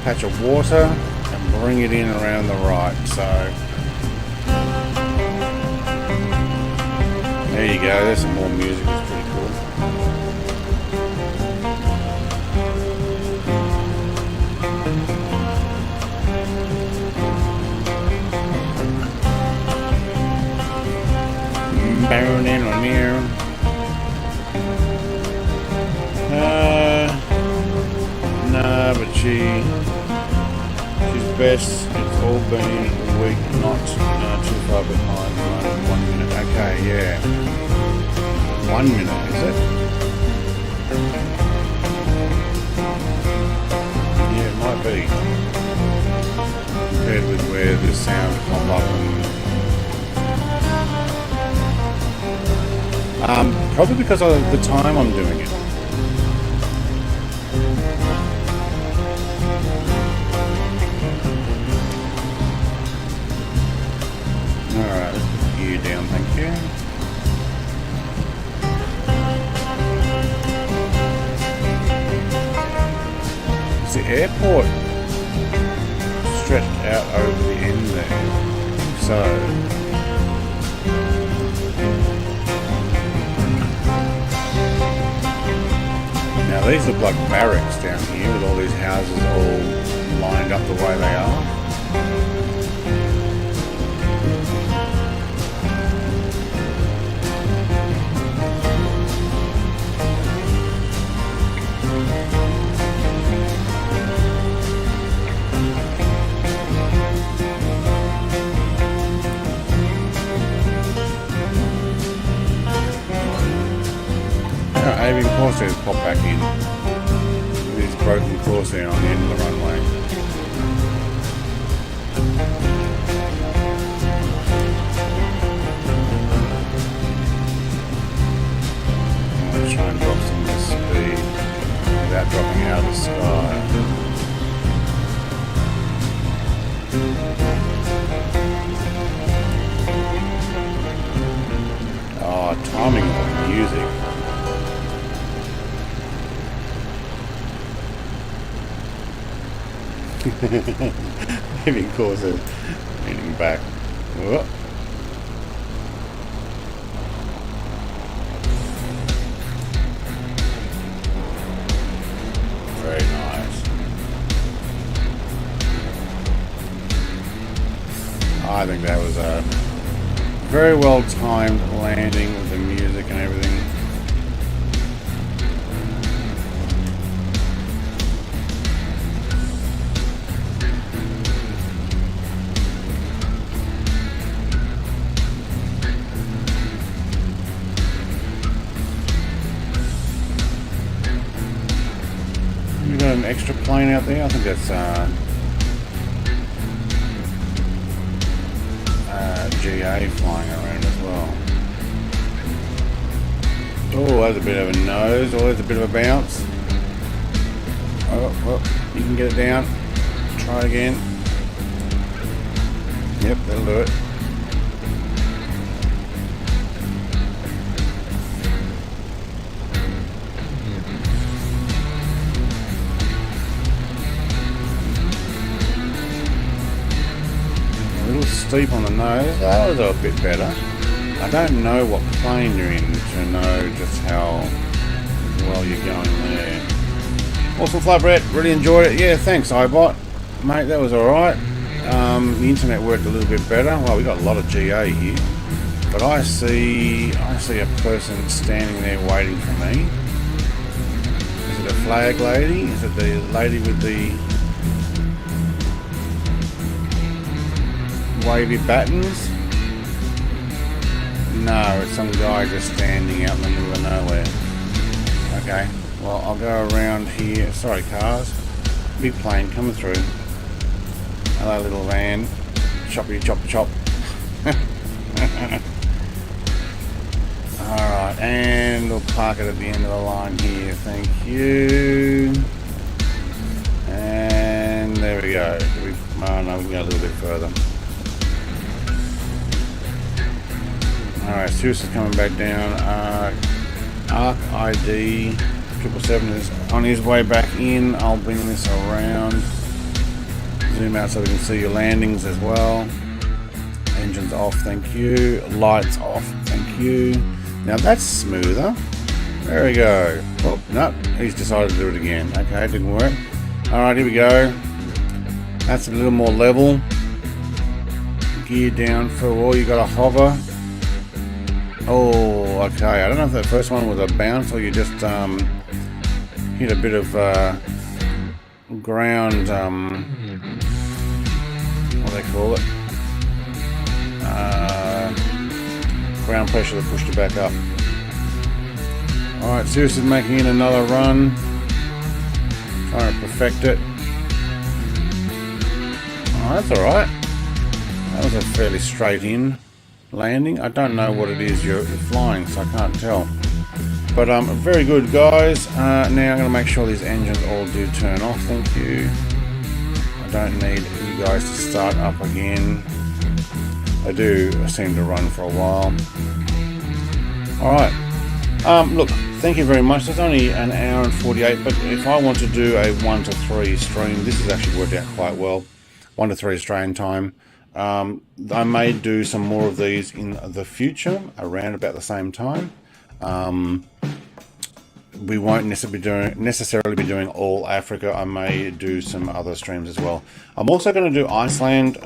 patch of water and bring it in around the right. So there you go, there's some more music, it's pretty cool. Burning on here. No, but she's best. It's all been a week, not too far behind. 1 minute. Okay, yeah. 1 minute, is it? Yeah, it might be. Compared with where the sound pop up and probably because of the time I'm doing it. Alright, let's put the gear down, thank you. Is the airport stretched out over the end there? So now these look like barracks down here with all these houses all lined up the way they are. Avian Corsairs pop back in. These broken Corsair on the end of the runway. I'm going to try and drop some of the speed without dropping out of the sky. Oh, timing of the music. Maybe cause it leaning back. Whoa. Very nice. I think that was a very well timed landing with the music and everything. An extra plane out there. I think that's GA flying around as well. Oh, there's a bit of a nose. Oh, there's a bit of a bounce. Oh, well, you can get it down. Try it again. Yep, that'll do it. Steep on the nose. That was a bit better. I don't know what plane you're in to know just how well you're going there. Awesome flight, Brett. Really enjoyed it. Yeah, thanks, iBot. Mate, that was alright. The internet worked a little bit better. Well, we got a lot of GA here. But I see a person standing there waiting for me. Is it a flag lady? Is it the lady with the wavy battens? No, it's some guy just standing out in the middle of nowhere. Okay, well, I'll go around here. Sorry, cars. Big plane coming through. Hello, little van. Choppy, chop, chop. Alright, and we'll park it at the end of the line here. Thank you. And there we go. Oh no, we can go a little bit further. Alright, Sirius is coming back down. Arc ID 777 is on his way back in. I'll bring this around. Zoom out so we can see your landings as well. Engines off, thank you. Lights off, thank you. Now that's smoother. There we go. Oh, no, he's decided to do it again. Okay, it didn't work. Alright, here we go. That's a little more level. Gear down for all. You got to hover. Oh, okay. I don't know if that first one was a bounce or you just hit a bit of ground. What do they call it? Ground pressure that pushed it back up. Alright, Sirius is making in another run. Trying to perfect it. Oh, that's alright. That was a fairly straight in landing. I don't know what it is you're flying, so I can't tell. But very good, guys. Now I'm going to make sure these engines all do turn off. Thank you. I don't need you guys to start up again. They do seem to run for a while. Alright. Look, thank you very much. It's only an hour and 48, but if I want to do a 1 to 3 stream, this has actually worked out quite well. 1 to 3 Australian time. I may do some more of these in the future, around about the same time. We won't necessarily be doing all Africa. I may do some other streams as well. I'm also going to do Iceland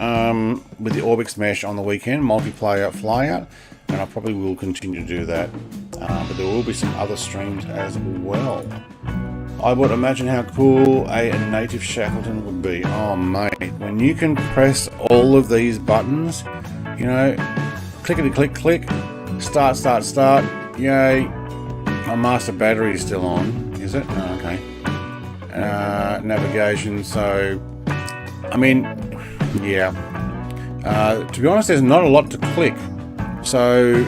with the Orbix mesh on the weekend, multiplayer flyout, and I probably will continue to do that. But there will be some other streams as well. I would imagine how cool a native Shackleton would be. Oh mate, when you can press all of these buttons, you know, clickety click click, start start start, yay. My master battery is still on, is it? Oh, okay. Navigation, so I mean, yeah. To be honest, there's not a lot to click, so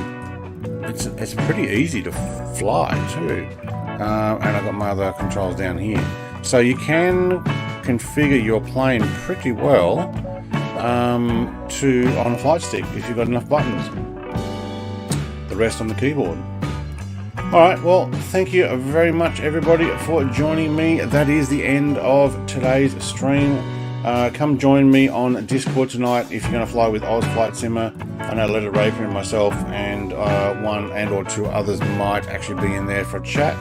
it's pretty easy to fly too. And I've got my other controls down here. So you can configure your plane pretty well on a flight stick if you've got enough buttons. The rest on the keyboard. Alright, well, thank you very much everybody for joining me. That is the end of today's stream. Come join me on Discord tonight if you're going to fly with Oz Flight Simmer. I know Leonard Raper and myself and one and or two others might actually be in there for a chat.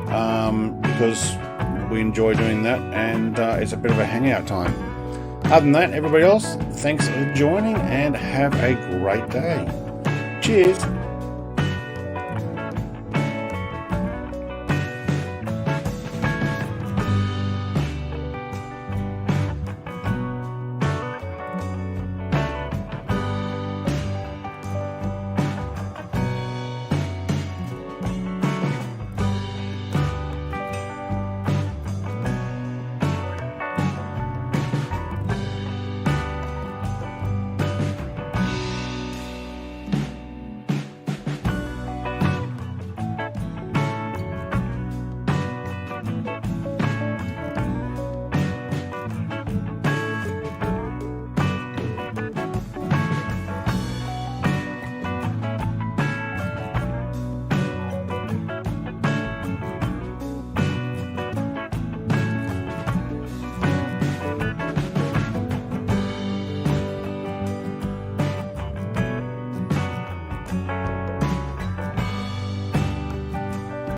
Because we enjoy doing that and it's a bit of a hangout time. Other than that, everybody else, thanks for joining and have a great day. Cheers!